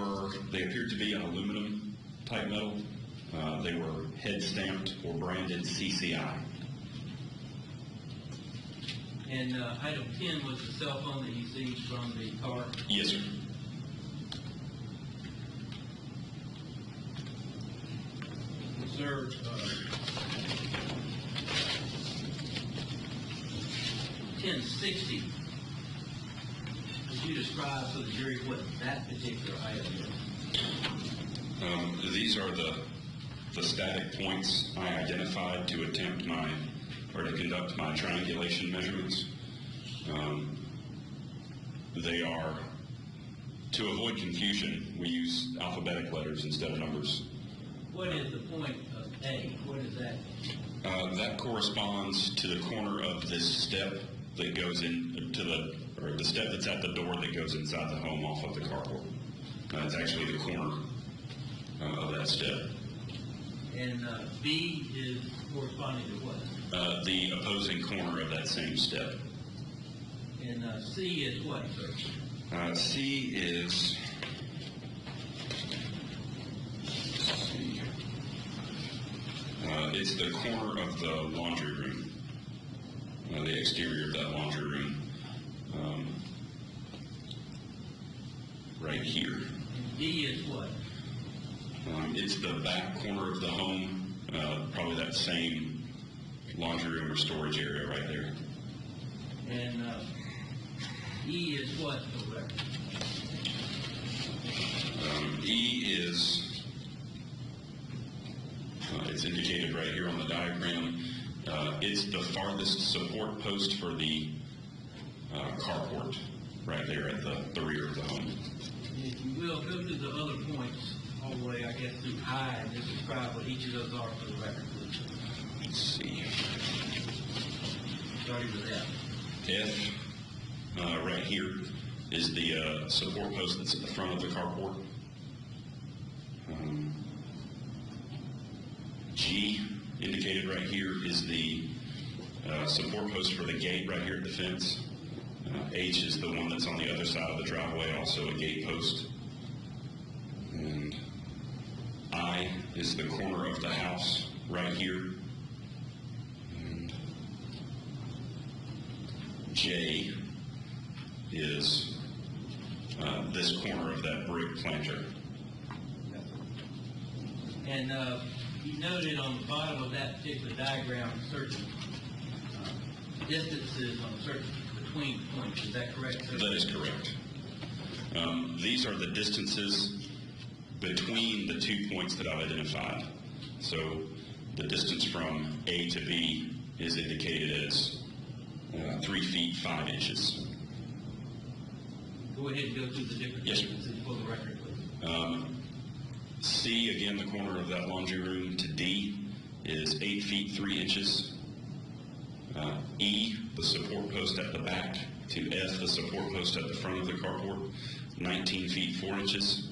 appeared to be an aluminum type metal. They were head stamped or branded CCI. And item 10 was the cell phone that you seized from the car? Yes, sir. Sir, 1060, would you describe to the jury what that particular item is? These are the static points I identified to conduct my triangulation measurements. They are, to avoid confusion, we use alphabetic letters instead of numbers. What is the point of A? What is that? That corresponds to the corner of this step that goes or the step that's at the door that goes inside the home off of the carport. It's actually the corner of that step. And B is corresponding to what? The opposing corner of that same step. And C is what, sir? C is... it's the corner of the laundry room, the exterior of that laundry room, right here. And D is what? It's the back corner of the home, probably that same laundry room or storage area right there. And E is what, over there? E is... it's indicated right here on the diagram. It's the farthest support post for the carport, right there at the rear of the home. And if you will, go to the other points all the way, I guess, through I, and just describe what each of those are for the record, please. Let's see. Starting with F. F, right here, is the support post that's at the front of the carport. G, indicated right here, is the support post for the gate right here at the fence. H is the one that's on the other side of the driveway, also a gate post. is the corner of the house right here. And J is this corner of that brick planter. And you noted on the bottom of that particular diagram certain distances on certain between points. Is that correct, sir? That is correct. These are the distances between the 2 points that I've identified. So the distance from A to B is indicated as 3 feet 5 inches. Go ahead and go through the different Yes, sir. distances for the record, please. C, again, the corner of that laundry room, to D is 8 feet 3 inches. E, the support post at the back, to F, the support post at the front of the carport, 19 feet 4 inches.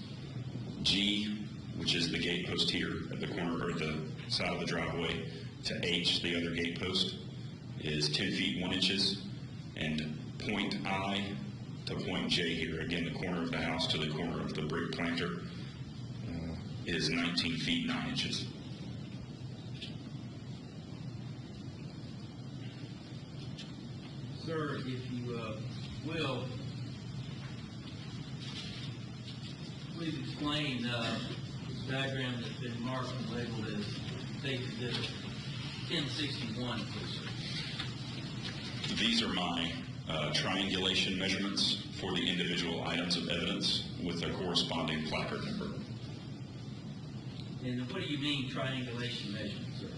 G, which is the gate post here at the corner or the side of the driveway, to H, the other gate post, is 10 feet 1 inches. And point I to point J here, again, the corner of the house to the corner of the brick planter, is 19 feet 9 inches. Sir, if you will, please explain this diagram that's been marked and labeled as State Exhibit 1061, please, sir. These are my triangulation measurements for the individual items of evidence with a corresponding placard number. And what do you mean triangulation measurements, sir?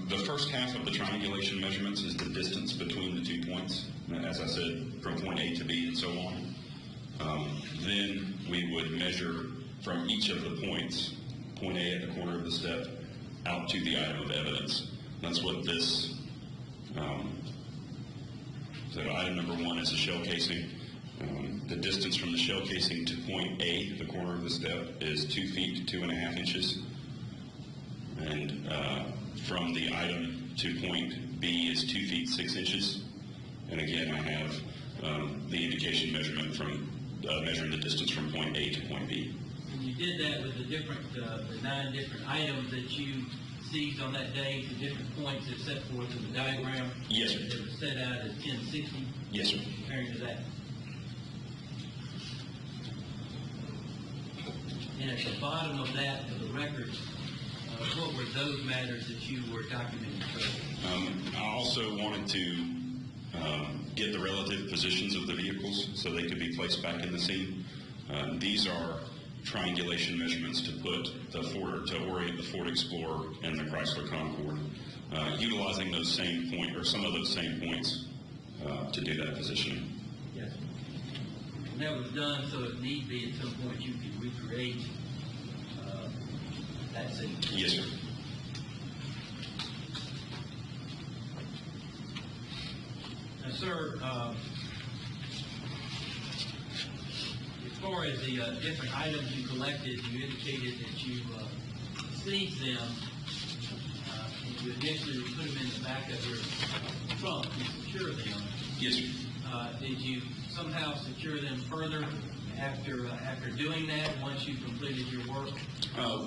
The first half of the triangulation measurements is the distance between the 2 points, as I said, from point A to B and so on. Then we would measure from each of the points, point A at the corner of the step, out to the item of evidence. That's what this, so item number 1 is the shell casing. The distance from the shell casing to point A, the corner of the step, is 2 feet 2.5 inches. And from the item to point B is 2 feet 6 inches. And again, I have the indication measurement from measuring the distance from point A to point B. And you did that with the different, the 9 different items that you seized on that day, the different points that set forth in the diagram? Yes, sir. That was set out as 1060? Yes, sir. Comparing to that. And at the bottom of that, for the record, what were those matters that you were documenting? I also wanted to get the relative positions of the vehicles so they could be placed back in the scene. These are triangulation measurements to put the Ford, to orient the Ford Explorer and the Chrysler Concorde, utilizing those same point or some of those same points to do that positioning. Yes. And that was done so if need be at some point you could recreate that scene. Yes, sir. Now, sir, as far as the different items you collected, you indicated that you seized them and you initially put them in the back of your trunk to secure them. Yes, sir. Did you somehow secure them further after doing that, once you completed your work?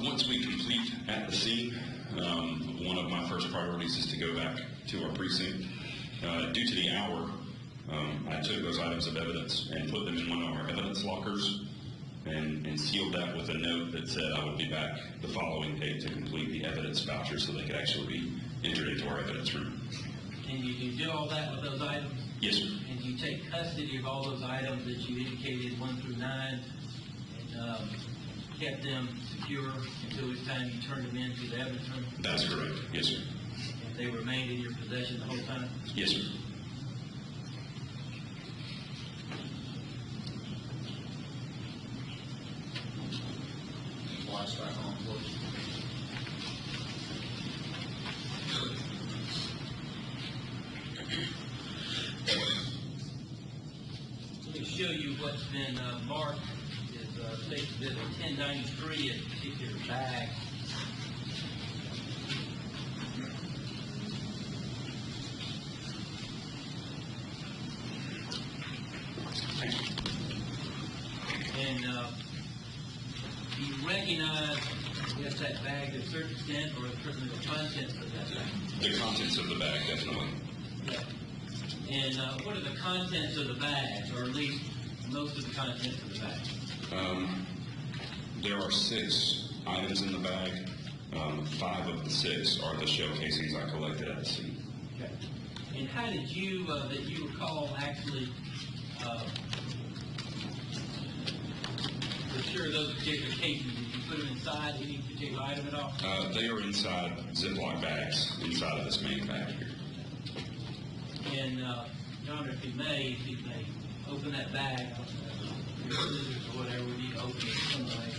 Once we complete at the scene, one of my first priorities is to go back to our precinct. Due to the hour, I took those items of evidence and put them in one of our evidence lockers and sealed that with a note that said I would be back the following day to complete the evidence voucher so they could actually be entered into our evidence room. And you do all that with those items? Yes, sir. And you take custody of all those items that you indicated 1 through 9 and kept them secure until it's time you turned them into the evidence room? That's correct. Yes, sir. And they remained in your possession the whole time? Yes, sir. Lights back on, please. Let me show you what's been marked as State Exhibit 1093, a particular bag. And you recognize Yes, that bag to a certain extent, or certainly the contents of that bag? The contents of the bag, definitely. Yeah. And what are the contents of the bag, or at least most of the contents of the bag? There are 6 items in the bag. 5 of the 6 are the shell casings I collected at the scene. Okay. And how did you, that you recall, actually procure those particular casings? Did you put them inside any particular item at all? They are inside Ziploc bags inside of this main bag here. And, Your Honor, if you may open that bag, your scissors or whatever, we need to open it some way.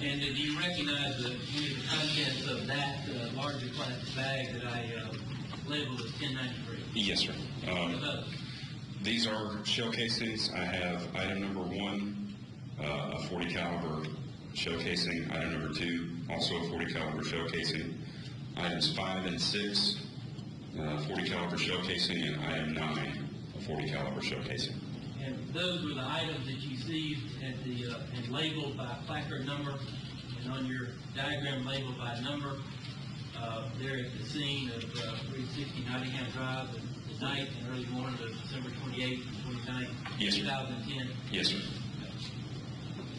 And do you recognize any of the contents of that larger plastic bag that I labeled as 1093? Yes, sir. What are those? These are shell casings. I have item number 1, a 40 caliber shell casing. Item number 2, also a 40 caliber shell casing. Items 5 and 6, 40 caliber shell casing, and item 9, a 40 caliber shell casing. And those were the items that you seized at the and labeled by placard number, and on your diagram labeled by number. There at the scene of 360 Nottingham Drive, the night and early morning of December 28th and 29th, Yes, sir. 2010. Yes, sir.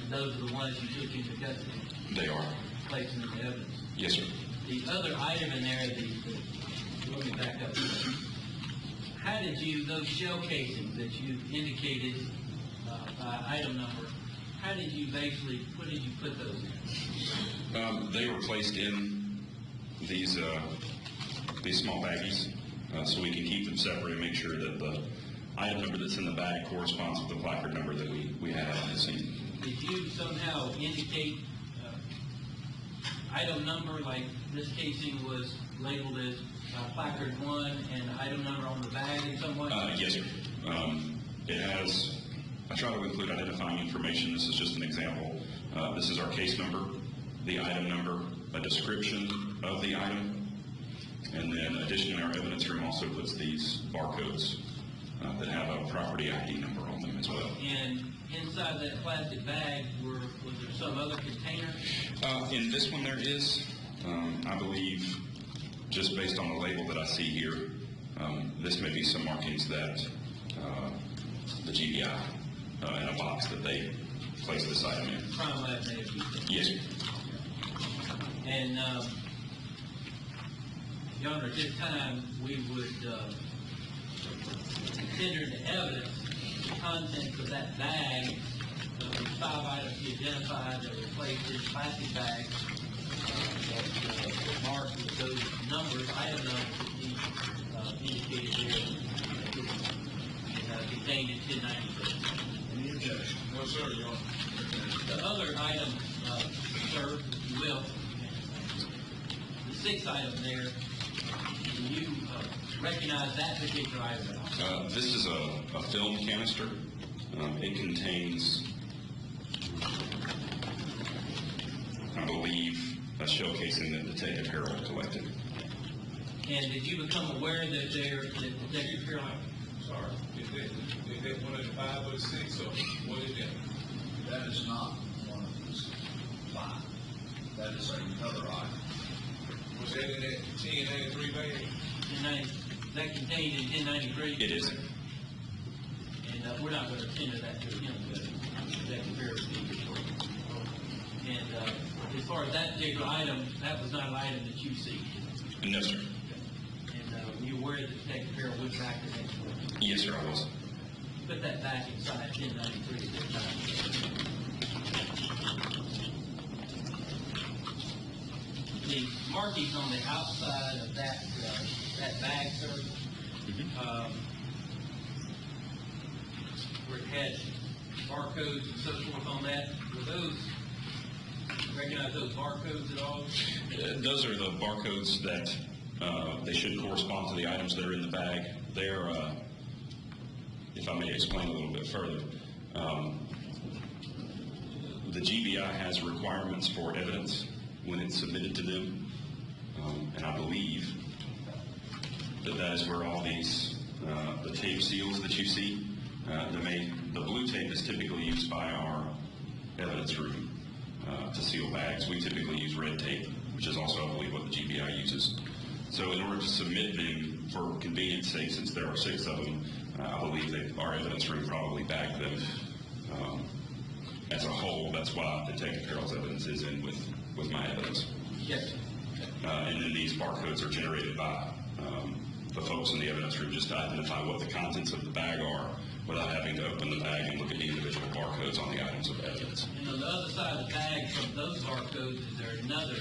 And those are the ones you took into custody, They are. placed in the evidence. Yes, sir. The other item in there, let me back up. How did you, those shell casings that you indicated by item number, how did you basically, what did you put those in? They were placed in these small baggies, so we can keep them separate and make sure that the item number that's in the bag corresponds with the placard number that we have on the scene. Did you somehow indicate item number, like this casing was labeled as placard 1 and item number on the bag in some way? Yes, sir. It has, I try to include identifying information. This is just an example. This is our case number, the item number, a description of the item, and then additionally our evidence room also puts these barcodes that have a property ID number on them as well. And inside that plastic bag, was there some other container? In this one there is, I believe, just based on the label that I see here, this may be some markings that the GBI in a box that they placed this item in. Crime Lab may have used it. Yes, sir. And, Your Honor, at this time, we would consider the evidence, the contents of that bag, the 5 items you identified that were placed in plastic bags that were marked with those numbers, item numbers that you indicated there, contained in 1093. Any objection? No, sir, Your Honor. The other item, sir, if you will, the 6th item there, do you recognize that particular item at all? This is a film canister. It contains, I believe, a shell casing that Detective Harold collected. And did you become aware that Detective Harold? Sorry. Is that one of the 5 or the 6, or what is that? That is not one of these 5. That is another item. Was that in that 1093 bag? Is that contained in 1093? It is. And we're not going to tender that to him, but that comparison. And as far as that particular item, that was not an item that you see. No, sir. And you aware that Detective Farrell went back to that point? Yes, sir, I was. Put that back inside 1093 at that time. The markings on the outside of that bag, sir, where it had barcodes and so forth on that, were those, recognize those barcodes at all? Those are the barcodes that they should correspond to the items that are in the bag. They're, if I may explain a little bit further, the GBI has requirements for evidence when it's submitted to them, and I believe that that is where all these, the tape seals that you see, the blue tape is typically used by our evidence room to seal bags. We typically use red tape, which is also, I believe, what the GBI uses. So in order to submit them for convenience sake, since there are 6 of them, I believe that our evidence room probably bagged them as a whole. That's why Detective Carroll's evidence is in with my evidence. Yes. And then these barcodes are generated by the folks in the evidence room just to identify what the contents of the bag are without having to open the bag and look at the individual barcodes on the items of evidence. And on the other side of the bag from those barcodes, is there another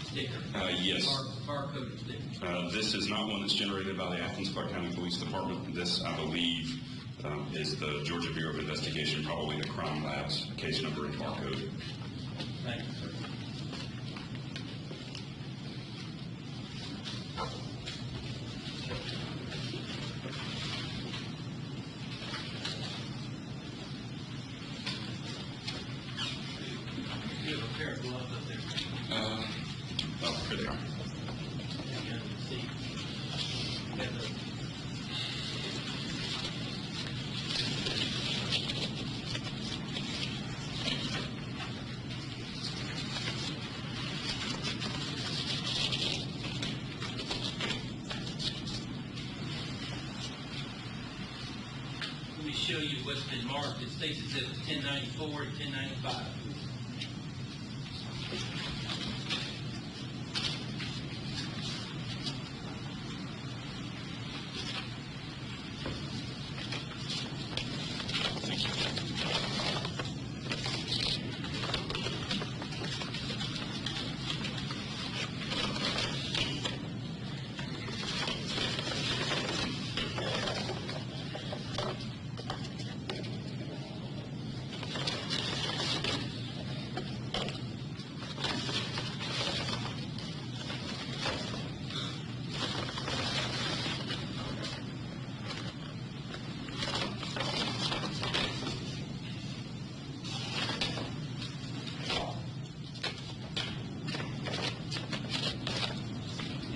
sticker? Yes. Barcode sticker. This is not one that's generated by the Athens Clark County Police Department. This, I believe, is the Georgia Bureau of Investigation, probably the crime lab's case number and barcode. Thank you, sir. You have a pair of gloves up there. Oh, here they are. You have the seat. You have the- Let me show you what's been marked. It states it's at 1094 and 1095.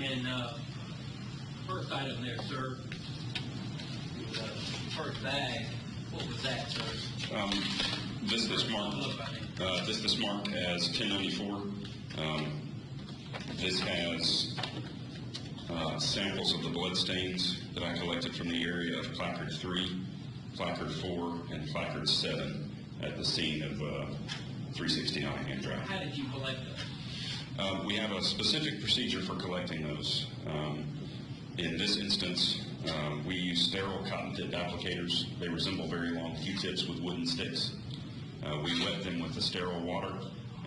And first item there, sir, the first bag, what was that, sir? This is marked as 1094. This has samples of the blood stains that I collected from the area of placard 3, placard 4, and placard 7 at the scene of 369 Hand Drive. How did you collect those? We have a specific procedure for collecting those. In this instance, we use sterile cotton tip applicators. They resemble very long Q-tips with wooden sticks. We wet them with the sterile water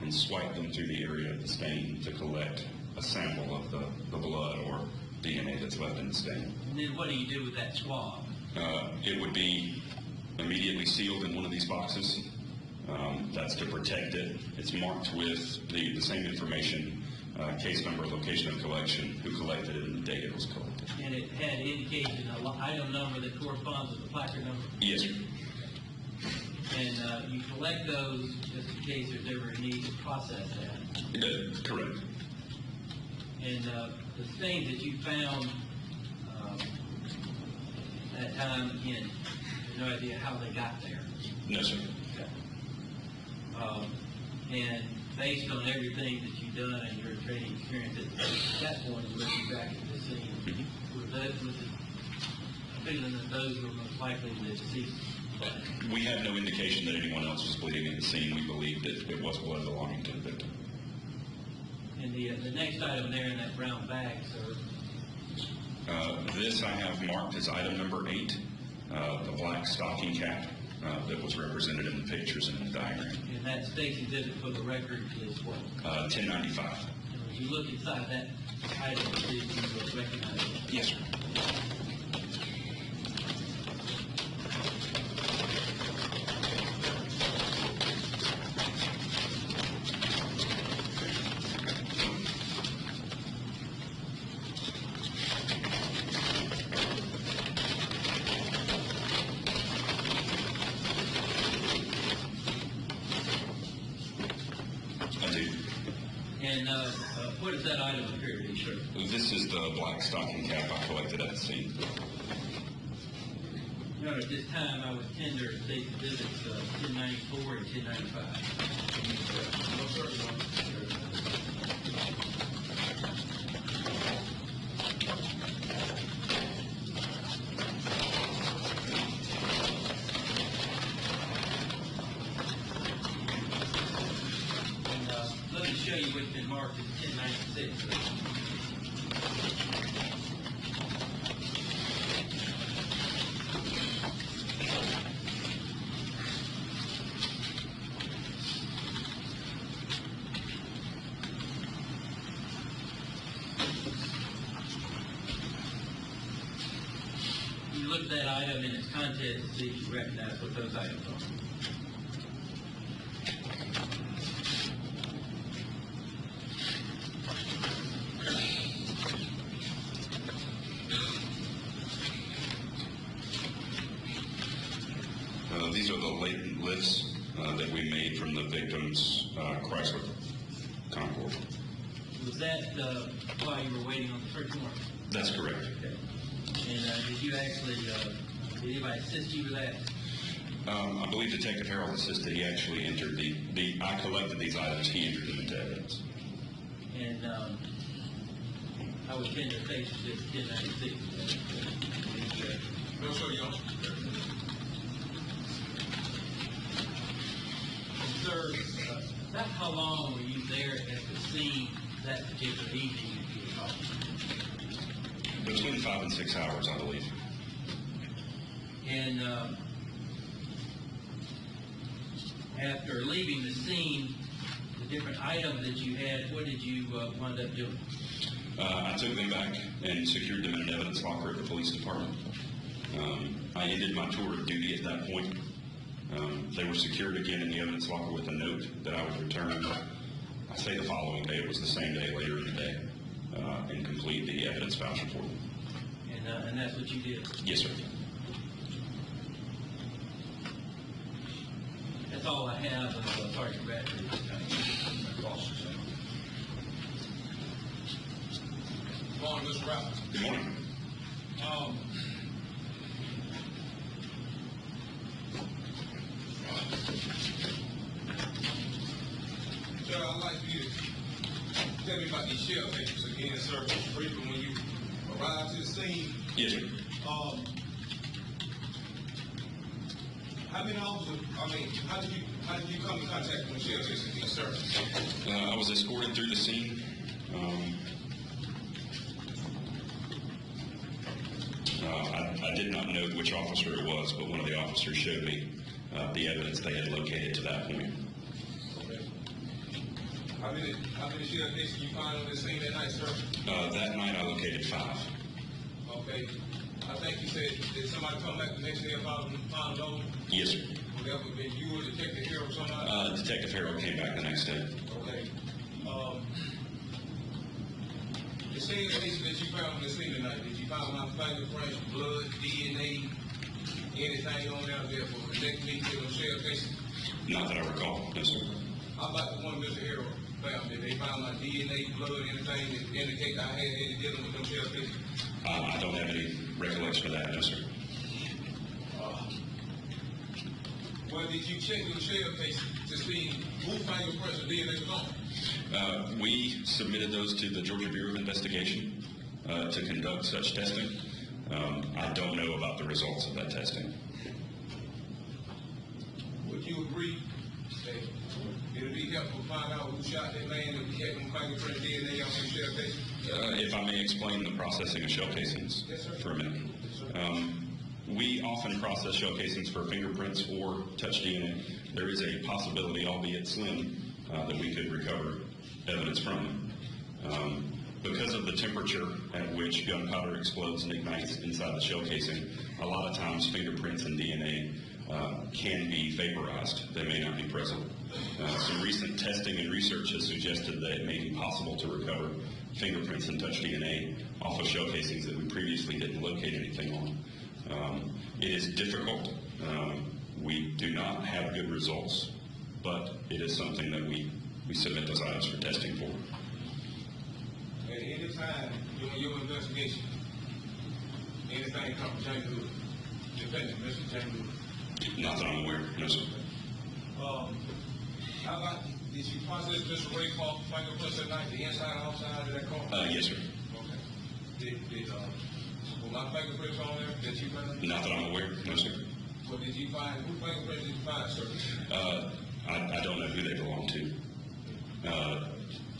and swipe them through the area of the stain to collect a sample of the blood or DNA that's left in the stain. And then what do you do with that swab? It would be immediately sealed in one of these boxes. That's to protect it. It's marked with the same information, case number, location of collection, who collected it, and the date it was collected. And it had indicated an item number that corresponds with the placard number? Yes, sir. And you collect those just in case there's ever a need to process that. Correct. And the stains that you found that time, again, no idea how they got there. No, sir. Okay. And based on everything that you've done and your training experience at that point, looking back at the scene, with the feeling that those were most likely the deceased. We had no indication that anyone else was bleeding at the scene. We believed that it was blood belonging to the victim. And the next item there in that brown bag, sir, This I have marked as item number 8, the black stocking cap that was represented in the pictures in the diagram. and that state's exhibit for the record is what? 1095. And as you look inside that item, see if you will recognize it. Yes, sir. I do. And what does that item appear to be, sir? This is the black stocking cap I collected at the scene. Your Honor, at this time, I would tender state exhibits 1094 and 1095. No, sir, Your Honor. And let me show you what's been marked as 1096. sir. You look at that item and its contents to see if you recognize what those items are. These are the latent lifts that we made from the victim's Chrysler Concord. Was that while you were waiting on the search warrant? That's correct. Okay. And did you actually, did anybody assist you with that? I believe Detective Harold assisted. He actually entered I collected these items. He entered them into evidence. And I would tend to face this 1096. No, sir, Your Honor. Sir, about how long were you there at the scene that particular evening if you recall? Between 5 and 6 hours, I believe. And after leaving the scene, the different items that you had, what did you wind up doing? I took them back and secured them in an evidence locker at the police department. I ended my tour of duty at that point. They were secured again in the evidence locker with a note that I would return, I say the following day, it was the same day later in the day, and complete the evidence voucher for them. And that's what you did? Yes, sir. That's all I have of Sergeant Bradford. Good morning, Mr. Rapp. Good morning. Sir, I'd like for you to tell me about these shell cases again, sir, briefly when you arrived to the scene. Yes, sir. How many officers, how did you come in contact with shell cases again, sir? I was escorted through the scene. I did not know which officer it was, but one of the officers showed me the evidence they had located to that point. Okay. How many shell cases you find on the scene that night, sir? That night I located 5. Okay. I think you said, did somebody come back the next day and found those? Yes, sir. Would that have been you or Detective Harold or somebody? Detective Harold came back the next day. Okay. The scene cases that you found on the scene tonight, did you find my fingerprints, blood, DNA, anything on there that will connect me to those shell cases? Not that I recall, no, sir. How about the one Mr. Harold found? Did they find my DNA, blood, anything that indicate I had any dealing with them shell cases? I don't have any recollection of that, no, sir. Well, did you check your shell cases to see who fingerprints or DNA was on? We submitted those to the Georgia Bureau of Investigation. to conduct such testing. I don't know about the results of that testing. Would you agree that it'll be helpful to find out who shot that man if we get them fingerprint DNA on some shell casings? If I may explain the processing of shell casings Yes, sir. for a minute. Yes, sir. We often process shell casings for fingerprints or touch DNA. There is a possibility, albeit slim, that we could recover evidence from them. Because of the temperature at which gunpowder explodes and ignites inside the shell casing, a lot of times fingerprints and DNA can be vaporized. They may not be present. Some recent testing and research has suggested that it may be possible to recover fingerprints and touch DNA off of shell casings that we previously didn't locate anything on. It is difficult. We do not have good results, but it is something that we submit those items for testing for. At any time during your investigation, anything come from James Hood, defendant Mr. James Hood? Not that I'm aware, no sir. How about, did you process Mr. Ray Paul fingerprints at night, the inside and outside of that car? Yes sir. Okay. Were my fingerprints on there that you found? Not that I'm aware, no sir. Well, did you find, whose fingerprints did you find, sir? I don't know who they belong to.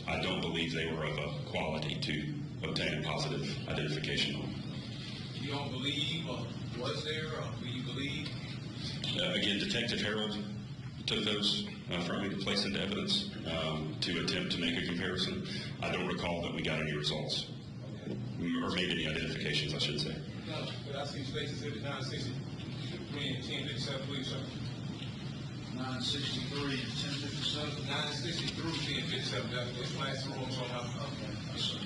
I don't believe they were of a quality to obtain a positive identification on. You don't believe, or was there, or do you believe? Again, Detective Harold took those from me to place into evidence to attempt to make a comparison. I don't recall that we got any results, or made any identifications, I should say. No, but I see Stacy said it 963 and 1057, please, sir. 963 and 1057. 960 through 1057, that's the last room, so I'm, Okay, yes, sir.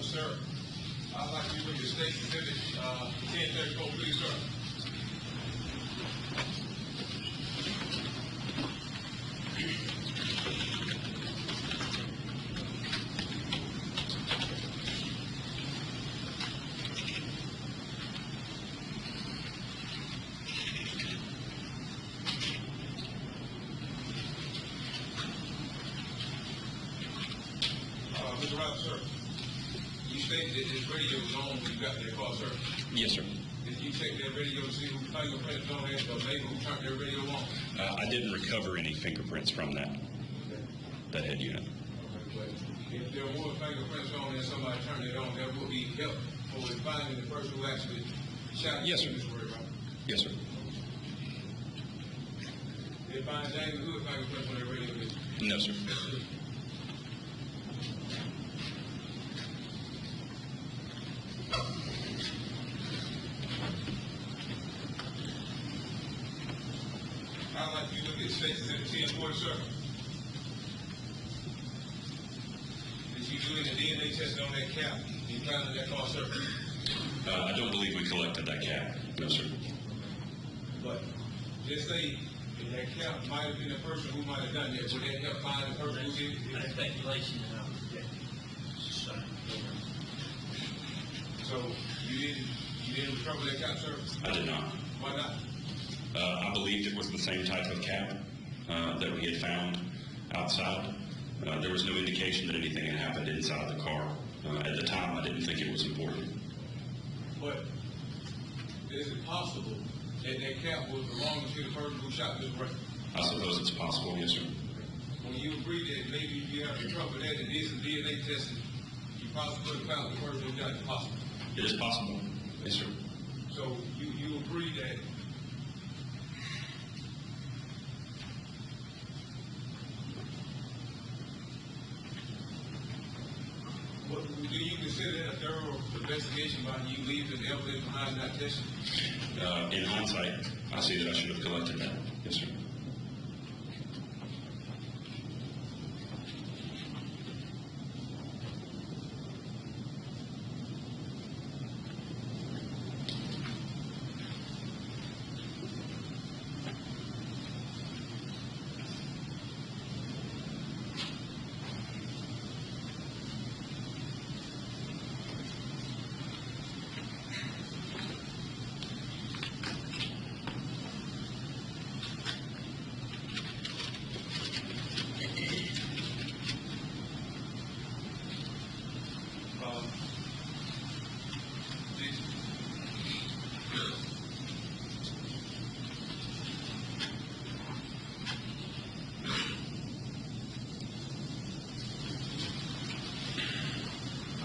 Sir, I'd like you to bring the state exhibit 1034, please, sir. Mr. Roberts, sir. You stated that this radio was on when you got there, call, sir. Yes sir. Did you check that radio to see who fingerprints on it, or maybe who turned their radio on? I didn't recover any fingerprints from that head unit. Okay, but if there were fingerprints on it and somebody turned it on, that would be helpful in finding the person who actually shot Yes, sir. Mr. Ray, right? Yes sir. They find James Hood fingerprints on their radio. No sir. I'd like you to look at State's Exhibit 1040, sir. Did you do any DNA testing on that cap you found in that car, sir? I don't believe we collected that cap. No sir. But just say if that cap might have been the person who might have done that, would that help find the person who did it? That's speculation, So you didn't recover that cap, sir? I did not. Why not? I believed it was the same type of cap that we had found outside. There was no indication that anything had happened inside the car. At the time, I didn't think it was important. But is it possible that that cap was belonging to the person who shot Mr. Ray? I suppose it's possible, yes, sir. When you agree that maybe you have the trouble that and did some DNA testing, you possibly could have found the person who got it possible. It is possible, yes, sir. So you agree that do you consider that a thorough investigation by you leaving the evidence behind that testing? In hindsight, I see that I should have collected that, yes, sir.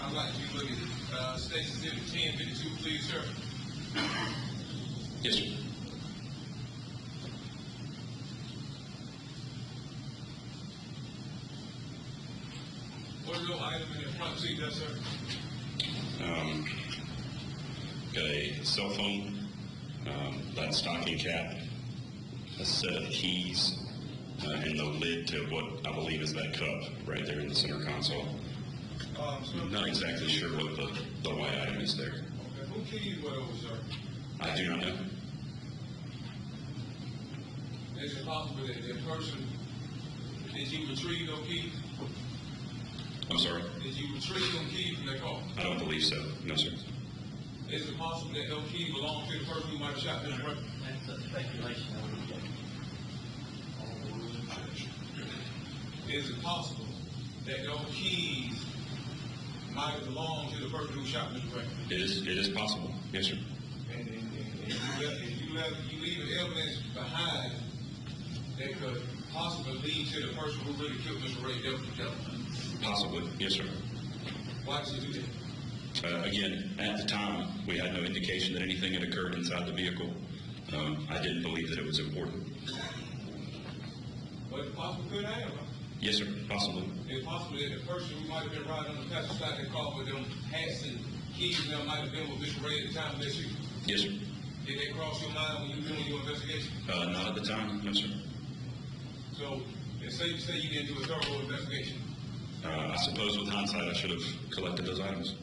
I'd like you to look at State Exhibit 1052, please, sir. Yes, sir. What little item in the front seat there, sir? Got a cell phone, that stocking cap, a set of keys, and the lid to what I believe is that cup right there in the center console. Sir, Not exactly sure what the white item is there. okay, who keys were those, sir? I do not know. Is it possible that the person, did you retrieve those keys? I'm sorry? Did you retrieve those keys from that car? I don't believe so. No, sir. Is it possible that those keys belong to the person who might have shot them? That's a speculation. Is it possible that those keys might have belonged to the person who shot Mr. Gray? It is possible. Yes, sir. And you leave evidence behind that could possibly lead to the person who really killed Mr. Ray Delta. Possibly. Yes, sir. Why did you do that? Again, at the time, we had no indication that anything had occurred inside the vehicle. I didn't believe that it was important. But it possibly could have. Yes, sir. Possibly. It's possible that the person who might have been riding on the passenger side of the car with them hats and keys and them might have been with Mr. Ray at the time of this shoot. Yes, sir. Did that cross your mind when you were doing your investigation? Not at the time. No, sir. So, it's safe to say you didn't do a thorough investigation. I suppose with hindsight, I should have collected those items.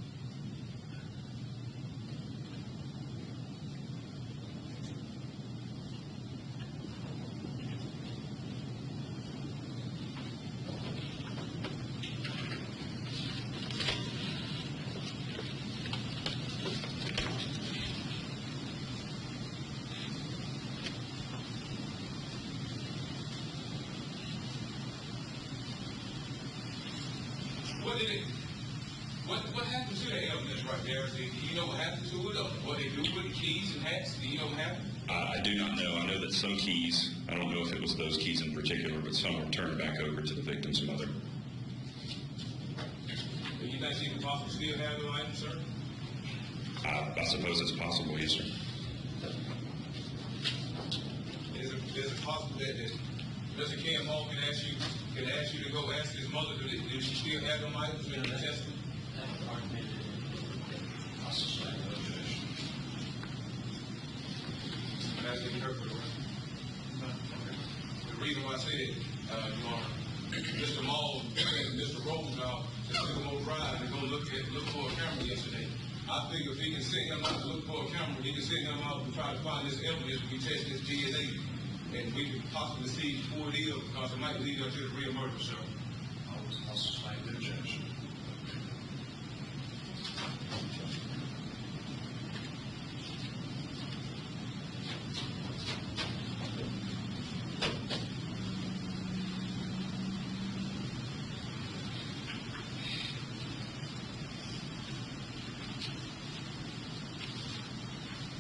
What happened to the evidence right there? Do you know what happened to it, or what they do with the keys and hats? Do you know what happened? I do not know. I know that some keys, I don't know if it was those keys in particular, but some were turned back over to the victim's mother. Do you think she could possibly still have the items, sir? I suppose it's possible, yes, sir. Is it possible that Mr. Cam Hall can ask you to go ask his mother, do she still have them items in her testimony? That's the argument. I suspect no objection. That's the interpreter, right? The reason why I say that, Your Honor, Mr. Maul and Mr. Rosenthal just took him over drive and go look for a camera yesterday. I think if he can send him out to look for a camera, he can send him out to try to find this evidence, we test this DNA, and we could possibly see who it is, because it might lead up to the real murder, sir. I suspect no objection.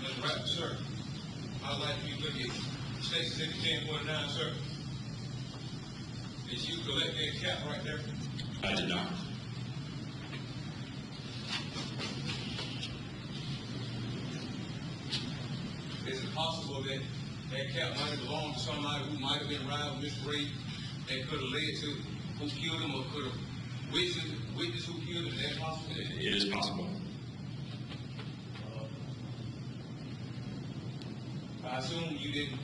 Mr. Rapp, sir, I'd like you to look at State Exhibit 1049, sir. Did you collect that cap right there? I did not. Is it possible that that cap might have belonged to somebody who might have been riding with Mr. Ray that could have led to who killed him or could have witnessed who killed him? Is that possible? It is possible. I assume you didn't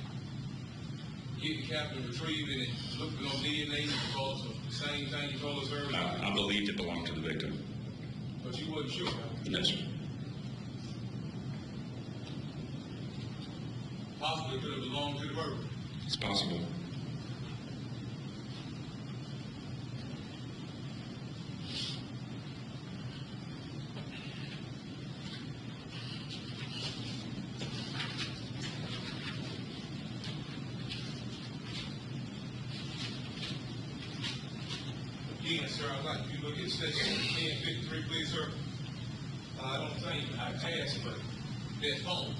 get the cap and retrieve it and look on DNA because of the same thing you told us earlier, I believed it belonged to the victim. but you wasn't sure. No, sir. Possibly could have belonged to the murderer. It's possible. Again, sir, I'd like you to look at section 1053, please, sir. I don't think I passed, but that phone,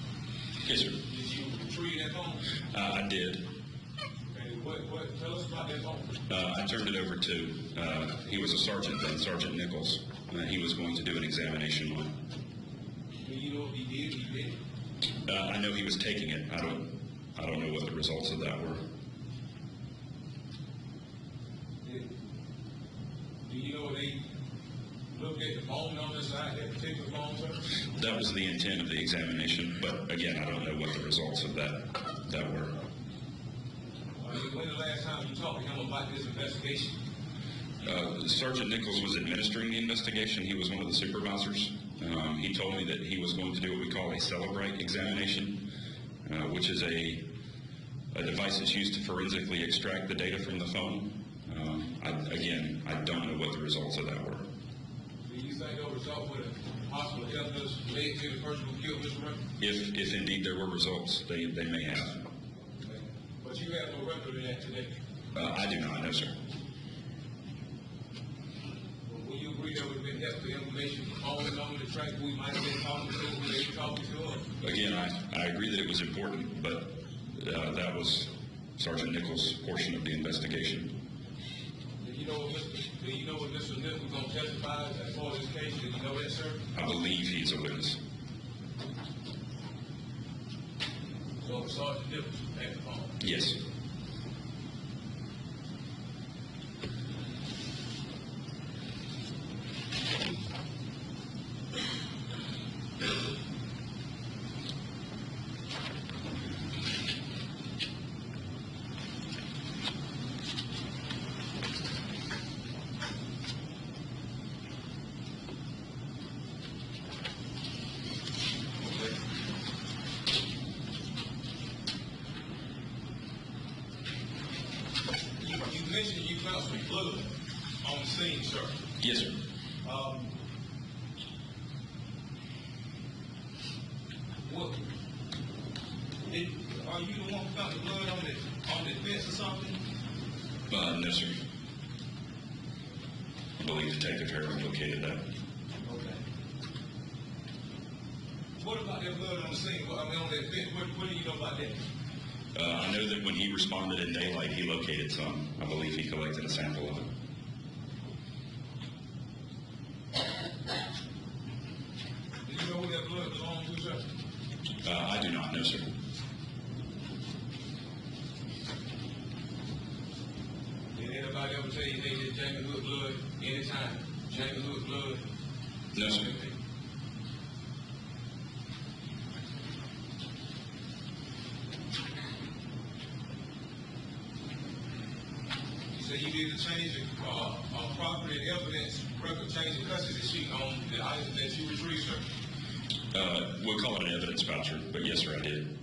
Yes, sir. did you retrieve that phone? I did. And tell us about that phone. I turned it over to, he was a sergeant then, Sergeant Nichols. He was going to do an examination on it. Do you know what he did? He did. I know he was taking it. I don't know what the results of that were. Do you know they looked at the phone on the side, that particular phone, sir? That was the intent of the examination, but again, I don't know what the results of that were. When the last time you talked to him about this investigation? Sergeant Nichols was administering the investigation. He was one of the supervisors. He told me that he was going to do what we call a Celebrate examination, which is a device that's used to forensically extract the data from the phone. I don't know what the results of that were. Do you think those results would have possibly helped us led to the person who killed Mr. Ray? If indeed there were results, they may have. But you have no record of that today. I do not know, sir. Will you agree that would have been helpful information for phone number to track who we might have been talking to, who they were talking to? Again, I agree that it was important, but that was Sergeant Nichols' portion of the investigation. Do you know what Mr. Nichols was going to testify as far as this case? Do you know that, sir? I believe he's a witness. So Sergeant Nichols at the phone. Yes. You mentioned you found some blood on the scene, sir. Yes, sir. Are you the one who found the blood on the fence or something? No, sir. I believe Detective Harold located that. Okay. What about that blood on the scene? On that fence? What do you know about that? I know that when he responded in daylight, he located some. I believe he collected a sample of it. Do you know who that blood belongs to, sir? I do not know, sir. Did anybody ever tell you they did Jamie Hood blood anytime? Jamie Hood blood? No, sir. So you did a change of property and evidence record, change of custody sheet on the items that you retrieved, sir? We'll call it an evidence voucher, but yes, sir, I did.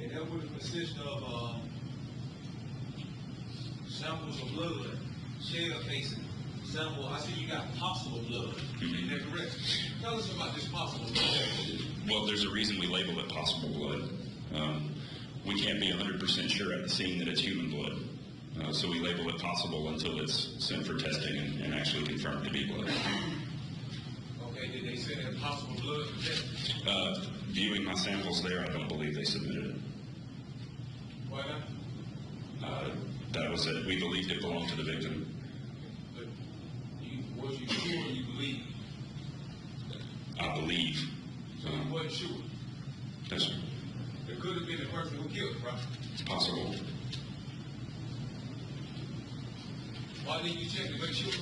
And that would have consisted of samples of blood, shell casing, sample. I see you got possible blood. Is that correct? Tell us about this possible blood. Well, there's a reason we label it possible blood. We can't be 100% sure at the scene that it's human blood. So we label it possible until it's sent for testing and actually confirmed to be blood. Okay, did they send in possible blood for testing? Viewing my samples there, I don't believe they submitted it. Why not? was that we believed it belonged to the victim. But was you sure or you believe? I believe. So you wasn't sure. Yes, sir. It could have been the person who killed him, right? It's possible. Why didn't you check to make sure?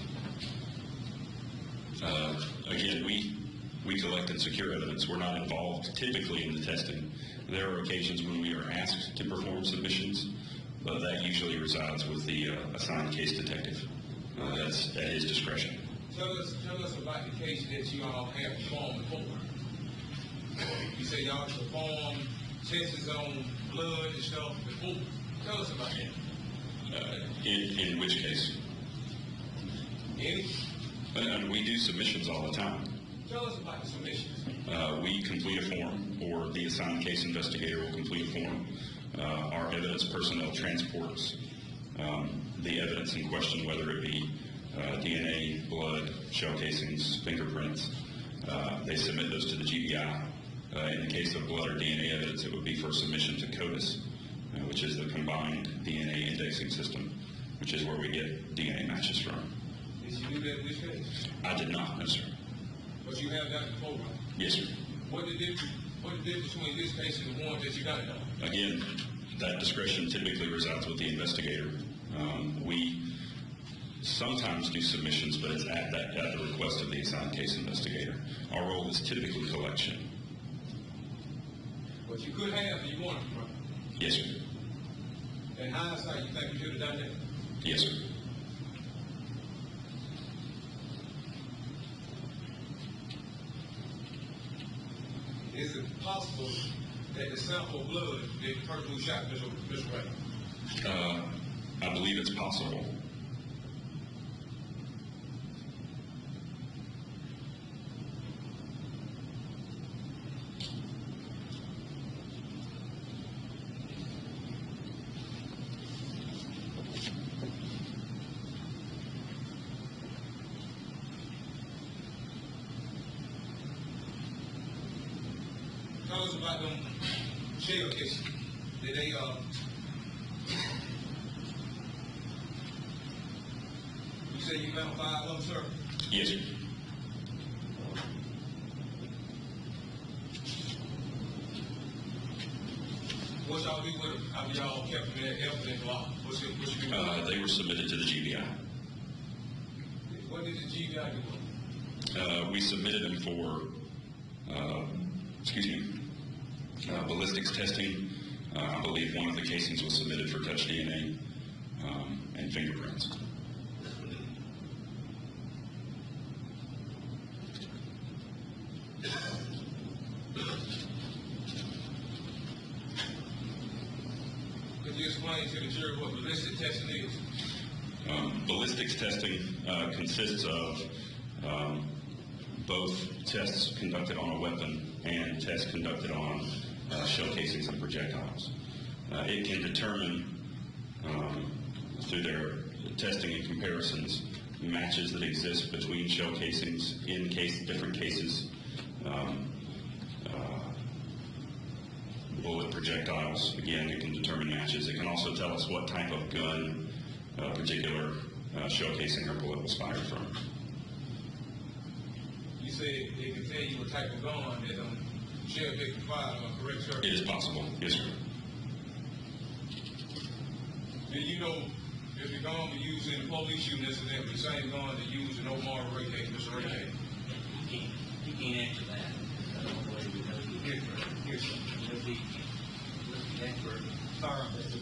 Again, we collect and secure evidence. We're not involved typically in the testing. There are occasions when we are asked to perform submissions, but that usually resides with the assigned case detective. That's at his discretion. Tell us about the case that you all have performed before. You say y'all perform tests on blood and stuff before. Tell us about that. In which case? Any? And we do submissions all the time. Tell us about the submissions. We complete a form, or the assigned case investigator will complete a form. Our evidence personnel transports the evidence in question, whether it be DNA, blood, shell casings, fingerprints. They submit those to the GBI. In the case of blood or DNA evidence, it would be for submission to CODIS, which is the combined DNA indexing system, which is where we get DNA matches from. Did you do that in this case? I did not, no, sir. But you have that before, right? Yes, sir. What the difference between this case and the one that you got it on? Again, that discretion typically resides with the investigator. We sometimes do submissions, but it's at the request of the assigned case investigator. Our role is typically collection. But you could have if you wanted to, right? Yes, sir. In hindsight, you think you should have done that? Yes, sir. Is it possible that the sample of blood that the person who shot Mr. Ray? I believe it's possible. Tell us about them shell cases. Did they, you say you found 5 of them, sir? Yes, sir. What y'all do with them? After y'all kept them in that evidence block? What you do? They were submitted to the GBI. What did the GBI do with them? We submitted them for, ballistics testing. I believe one of the casings was submitted for touch DNA and fingerprints. Could you explain to the jury what ballistic testing is? Ballistics testing consists of both tests conducted on a weapon and tests conducted on shell casings and projectiles. It can determine through their testing and comparisons matches that exist between shell casings in different cases, bullet projectiles. Again, it can determine matches. It can also tell us what type of gun a particular shell casing or bullet was fired from. You said it can tell you what type of gun that shell victim fired on, correct, sir? It is possible, yes, sir. Do you know if the gun was used in the police shooting incident was the same gun that used in Omar Ray case, Mr. Ray case? You can't answer that. I don't know whether we know the difference. Here's something. You'll be the expert. Sorry, this is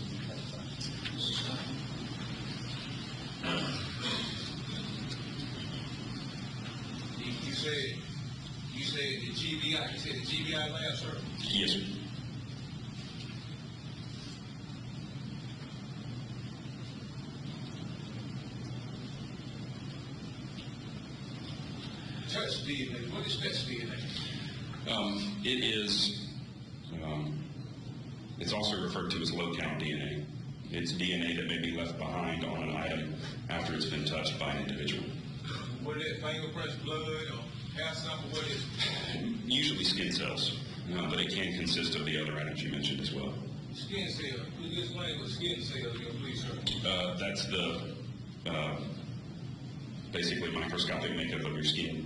You said the GBI. You said the GBI lab, sir. Yes, sir. Touch DNA. What is touch DNA? It is, it's also referred to as low-count DNA. It's DNA that may be left behind on an item after it's been touched by an individual. What is it? Fingerprints, blood, or hair sample? What is it? Usually skin cells, but it can consist of the other items you mentioned as well. Skin cell. Could you explain what skin cell is, please, sir? That's the basically microscopic makeup of your skin.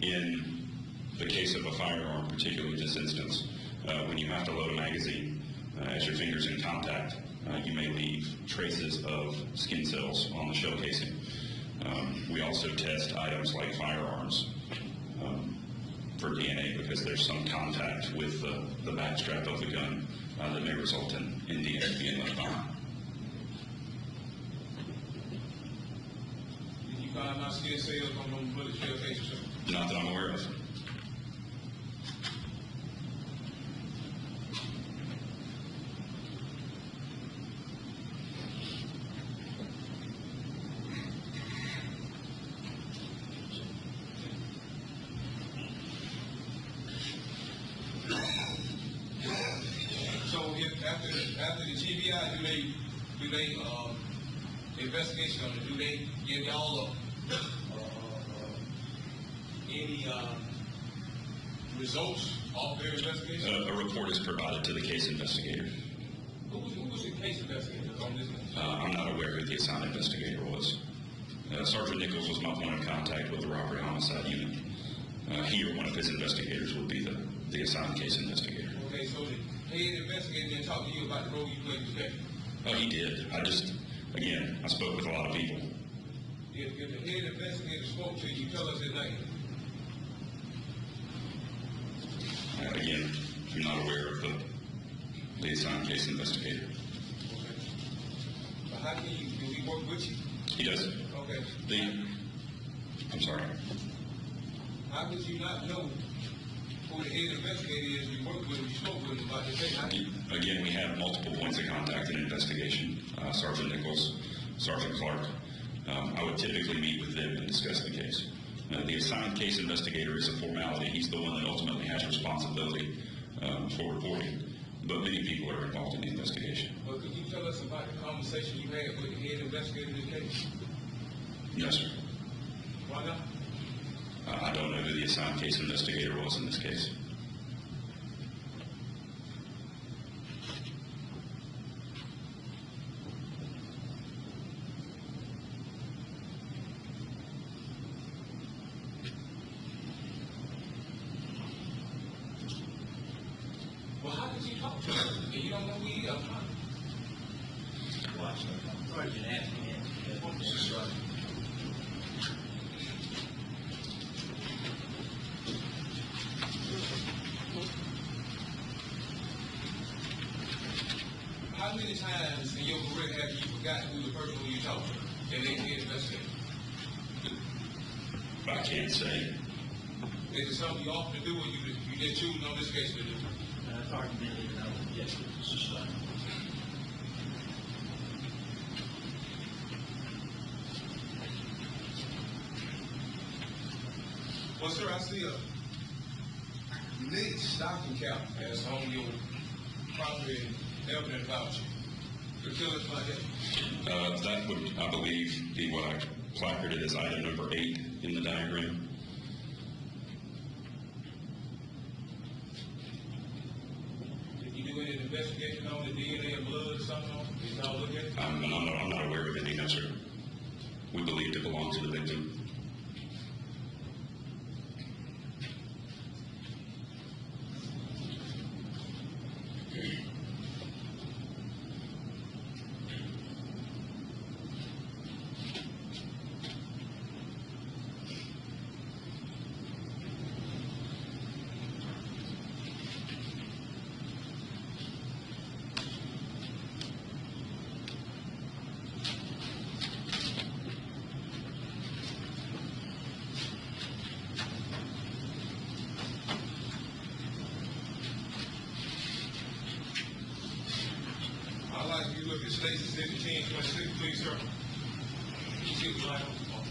In the case of a firearm, particularly this instance, when you have to load a magazine, as your finger's in contact, you may leave traces of skin cells on the shell casing. We also test items like firearms for DNA because there's some contact with the back strap of the gun that may result in DNA being left behind. Did you find my skin cells on those bullet shell cases, sir? Not that I'm aware of. So if after the GBI, do they investigation on it? Do they give y'all any results of their investigation? A report is provided to the case investigator. Who was the case investigator on this one? I'm not aware who the assigned investigator was. Sergeant Nichols was my point of contact with the robbery homicide unit. He or one of his investigators would be the assigned case investigator. Okay, so the head investigator didn't talk to you about the role you played in the case? Oh, he did. I spoke with a lot of people. If the head investigator spoke to you, tell us his name. Again, I'm not aware of the assigned case investigator. Okay. But how can you, do he work with you? He does. Okay. I'm sorry. How could you not know who the head investigator is? You work with him, you spoke with him about the case. Again, we have multiple points of contact in investigation. Sergeant Nichols, Sergeant Clark. I would typically meet with them and discuss the case. The assigned case investigator is a formality. He's the one that ultimately has responsibility for reporting. But many people are involved in the investigation. But could you tell us about the conversation you had with the head investigator in the case? Yes, sir. Why not? I don't know who the assigned case investigator was in this case. Well, how did you talk to him? And you don't know who he is, huh? Watch that. Sergeant asked me that. How many times in your career have you forgotten who the person who you talked to? And they did investigate. I can't say. Is it something you often do or you didn't choose on this case to do? Sergeant didn't even know. Yes, this is Well, sir, I see a unique stocking cap that's on your property and evidence about you. Could you tell us about that? That would, I believe, be what I placarded as item number 8 in the diagram. Did you do any investigation on the DNA or blood or something? Did y'all look at it? I'm not aware of any, no, sir. We believed it belonged to the victim. I'd like you to look at Stacey 1026, please, sir. You see the light on the phone.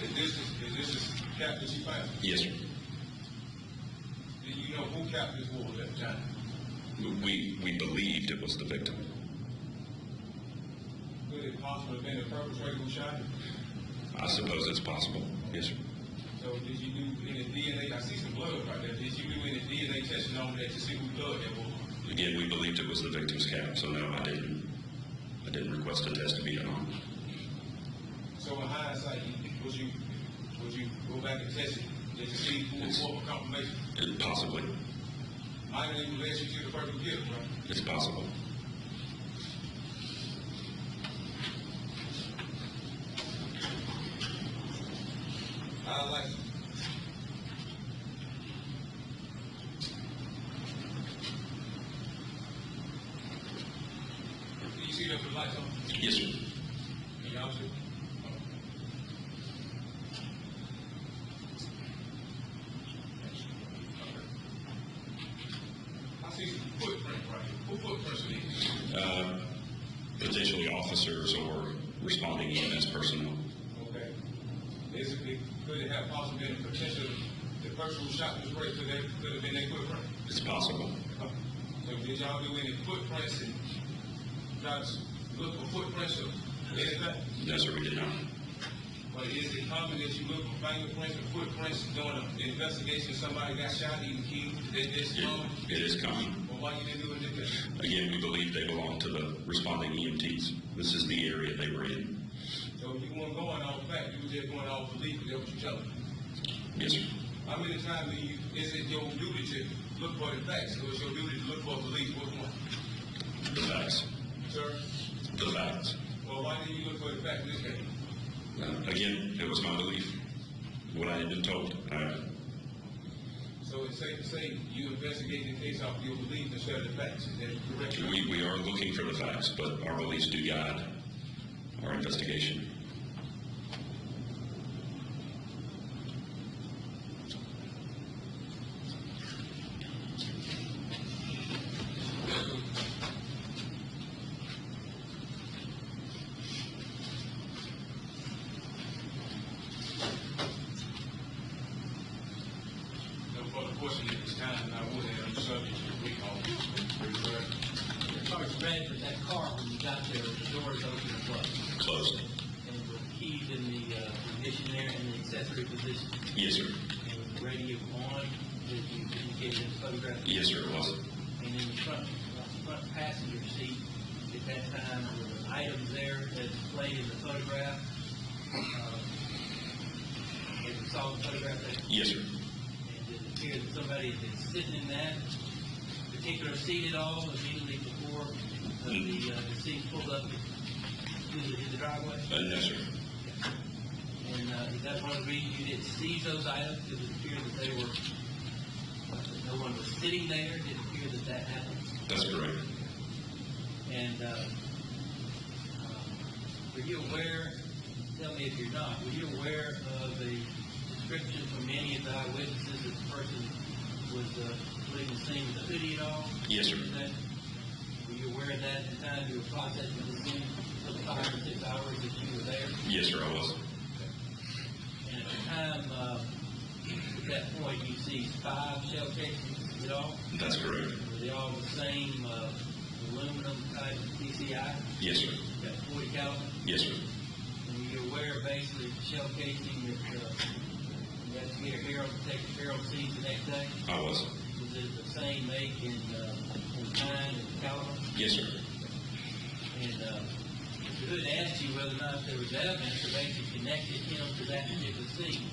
Is this the cap that she found? Yes, sir. Do you know who cap this was at the time? We believed it was the victim. Could it possibly have been the perpetrator who shot him? I suppose it's possible. Yes, sir. So did you do any DNA? I see some blood right there. Did you do any DNA testing on that to see who blood that was? Again, we believed it was the victim's cap, so no, I didn't request a test to be done on. So in hindsight, would you go back and test it just to see who was for confirmation? Possibly. Might not even let you to the person gift, right? It's possible. I like it. Do you see that with the lights on? Yes, sir. Can y'all see? I see some footprints right here. Who footprints are these? Potentially officers or responding EMS personnel. Okay. Could it have possibly been a potential, the person who shot this race, could have been their footprint? It's possible. So did y'all do any footprints and try to look for footprints or anything? No, sir, we did not. But is it common that you look for fingerprints or footprints during an investigation, somebody got shot, even killed? It's common? It is common. Well, why you didn't do it this? Again, we believe they belong to the responding EMTs. This is the area they were in. So you weren't going off fact, you were just going off belief, is that what you're telling me? Yes, sir. How many times is it your duty to look for the facts, or is your duty to look for belief? Which one? The facts. Sir? The facts. Well, why didn't you look for the facts in this case? Again, it was my belief. What I had been told. So it's safe to say you investigated the case off your belief instead of the facts. Is that correct? We are looking for the facts, but our beliefs do guide our investigation. No further question at this time, and I would have subject to recall. Sergeant Bradford, that car, when you got there, the doors open and closed. Closed. And the keys in the ignition there and the accessory position. Yes, sir. And with the radio on, as you indicated in the photograph. Yes, sir, it was. And in the front passenger seat, at that time, were the items there as displayed in the photograph. As you saw the photograph there. Yes, sir. And did it appear that somebody had been sitting in that particular seat at all immediately before the deceased pulled up to the driveway? No, sir. And is that one of the reasons you didn't seize those items? Because it appeared that they were, that no one was sitting there? It didn't appear that that happened? That's correct. And were you aware, tell me if you're not, were you aware of a description from any of the eyewitnesses that the person was leaving the scene with a hoodie at all? Yes, sir. Were you aware of that at the time you were processing the scene for the 5 or 6 hours that you were there? Yes, sir, I was. And at the time, at that point, you see 5 shell casings at all? That's correct. Were they all the same aluminum type PCI? Yes, sir. Got 40 caliber? Yes, sir. And were you aware basically of the shell casing that investigator Harold sees the next day? I was. Was it the same make and kind and caliber? Yes, sir. And Mr. Hood asked you whether or not there was evidence that basically connected him to that particular scene.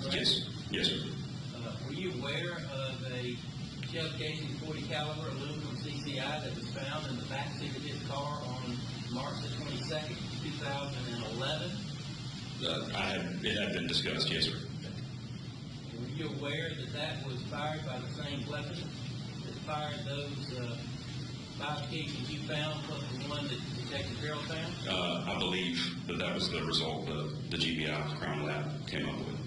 Correct? Yes. Yes, sir. Were you aware of a shell casing 40 caliber aluminum CCI that was found in the backseat of his car on March the 22nd, 2011? It had been discussed, yes, sir. And were you aware that that was fired by the same weapon that fired those 5 casings you found, plus the one that Detective Harold found? I believe that was the result that the GBI crime lab came up with.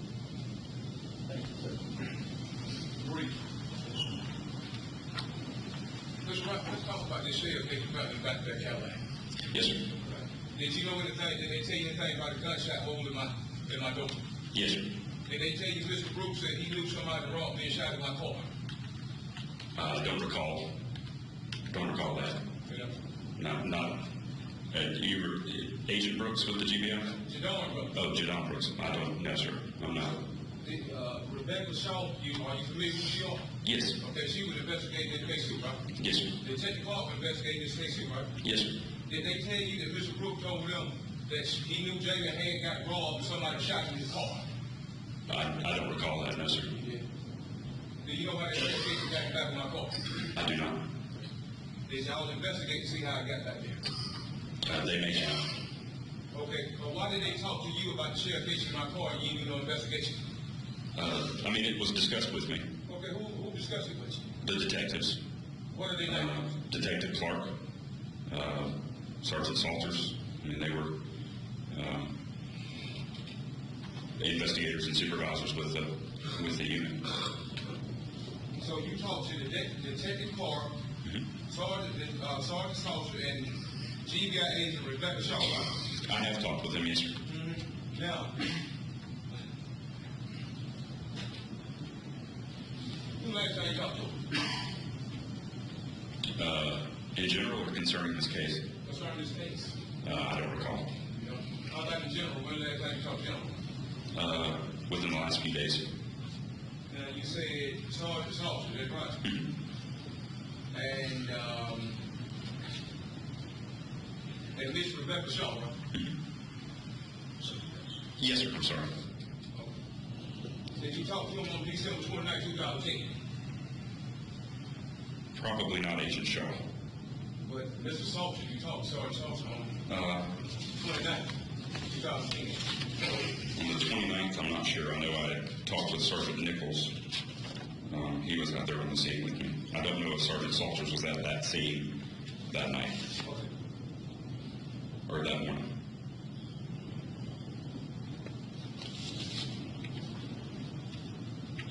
Thank you, sir. Brief. Let's talk about this shell case you found in the back of that Cadillac. Yes, sir. Did you know anything, did they tell you anything about a gunshot hole in my door? Yes, sir. Did they tell you Mr. Brooks said he knew somebody robbed me and shot in my car? Don't recall that. Yeah. Not. You were Agent Brooks with the GBI? Jadon Brooks. Oh, Jadon Brooks. I don't know, sir. I'm not. Rebecca Shaw, are you familiar with who she are? Yes. Okay, she was investigating this case too, right? Yes, sir. Detective Clark was investigating this case too, right? Yes, sir. Did they tell you that Mr. Brooks told them that he knew Jamie had got robbed and somebody shot him in his car? I don't recall that, no, sir. Yeah. Do you know how that investigation got back in my car? I do not. Did y'all investigate to see how it got back there? They may have. Okay, but why did they talk to you about the sheriff issue in my car and you didn't do no investigation? I mean, it was discussed with me. Okay, who discussed it with you? The detectives, What are they names? Detective Clark, Sergeant Salters, I mean, they were investigators and supervisors with the unit. So you talked to Detective Clark, Sergeant Salter, and GBI agent Rebecca Shaw, right? I have talked with them, yes, sir. Now, who last time you talked to him? In general or concerning this case, Concerning this case? I don't recall. You know, how about in general, when last time you talked to him? Within the last few days. Now, you said Sergeant Salter, is that right? And Miss Rebecca Shaw, right? Yes, sir, I'm sorry. Did you talk to him on December 29, 2010? Probably not Agent Shaw. But Mr. Salter, you talked to Sergeant Salter on 29, 2010. On the 29th, I'm not sure. I know I talked with Sergeant Nichols. He was out there on the scene with me. I don't know if Sergeant Salters was at that scene that night Okay. or that morning.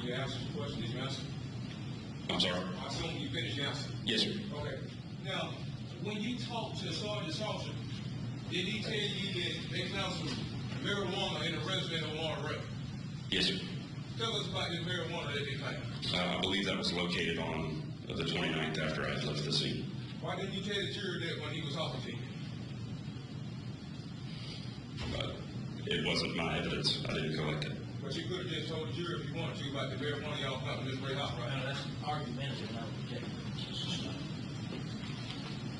You answered the question, did you answer? I'm sorry? I assume you finished the answer. Yes, sir. Okay. Now, when you talked to Sergeant Salter, did he tell you that they found some marijuana in the residence of Warren Ray? Yes, sir. Tell us about this marijuana that they found. I believe that was located on the 29th after I had left the scene. Why didn't you tell the jury that when he was talking to you? It wasn't my evidence. I didn't collect it. But you could have just told the jury if you wanted to about the marijuana y'all found in this Ray house, right? That's argumentative, not objective.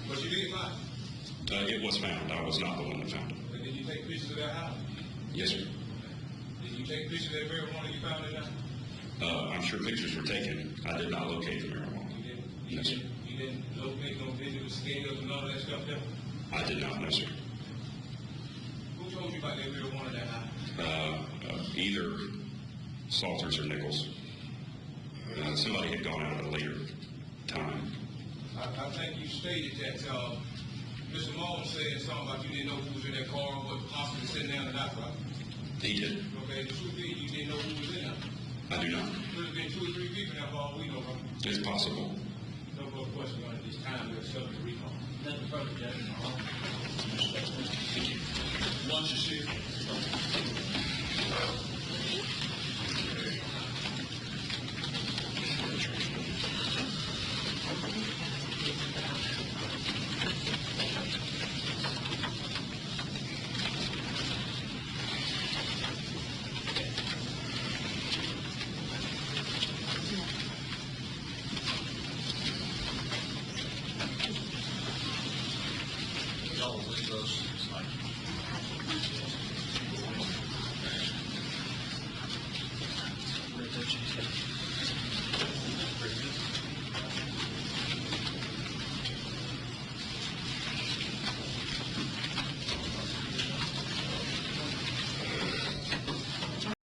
But you didn't lie. It was found. I was not the one that found it. But did you take pictures of that house? Yes, sir. Did you take pictures of that marijuana you found in that? I'm sure pictures were taken. I did not locate the marijuana. You didn't? No, sir. You didn't locate no visual scales and all that stuff there? I did not, no, sir. Who told you about that marijuana in that house? Either Salters or Nichols. Somebody had gone out at a later time. I think you stated that Mr. Mullen said something about you didn't know who was in that car, what possibly sitting down and that, right? He did. Okay, the truth is you didn't know who was in there. I do not. Could have been 2 or 3 people in there for all we know, right? It's possible. No more question on it this time, we're subject to recall. Nothing further, Judge. Thank you. Lunch is here. Y'all will leave those.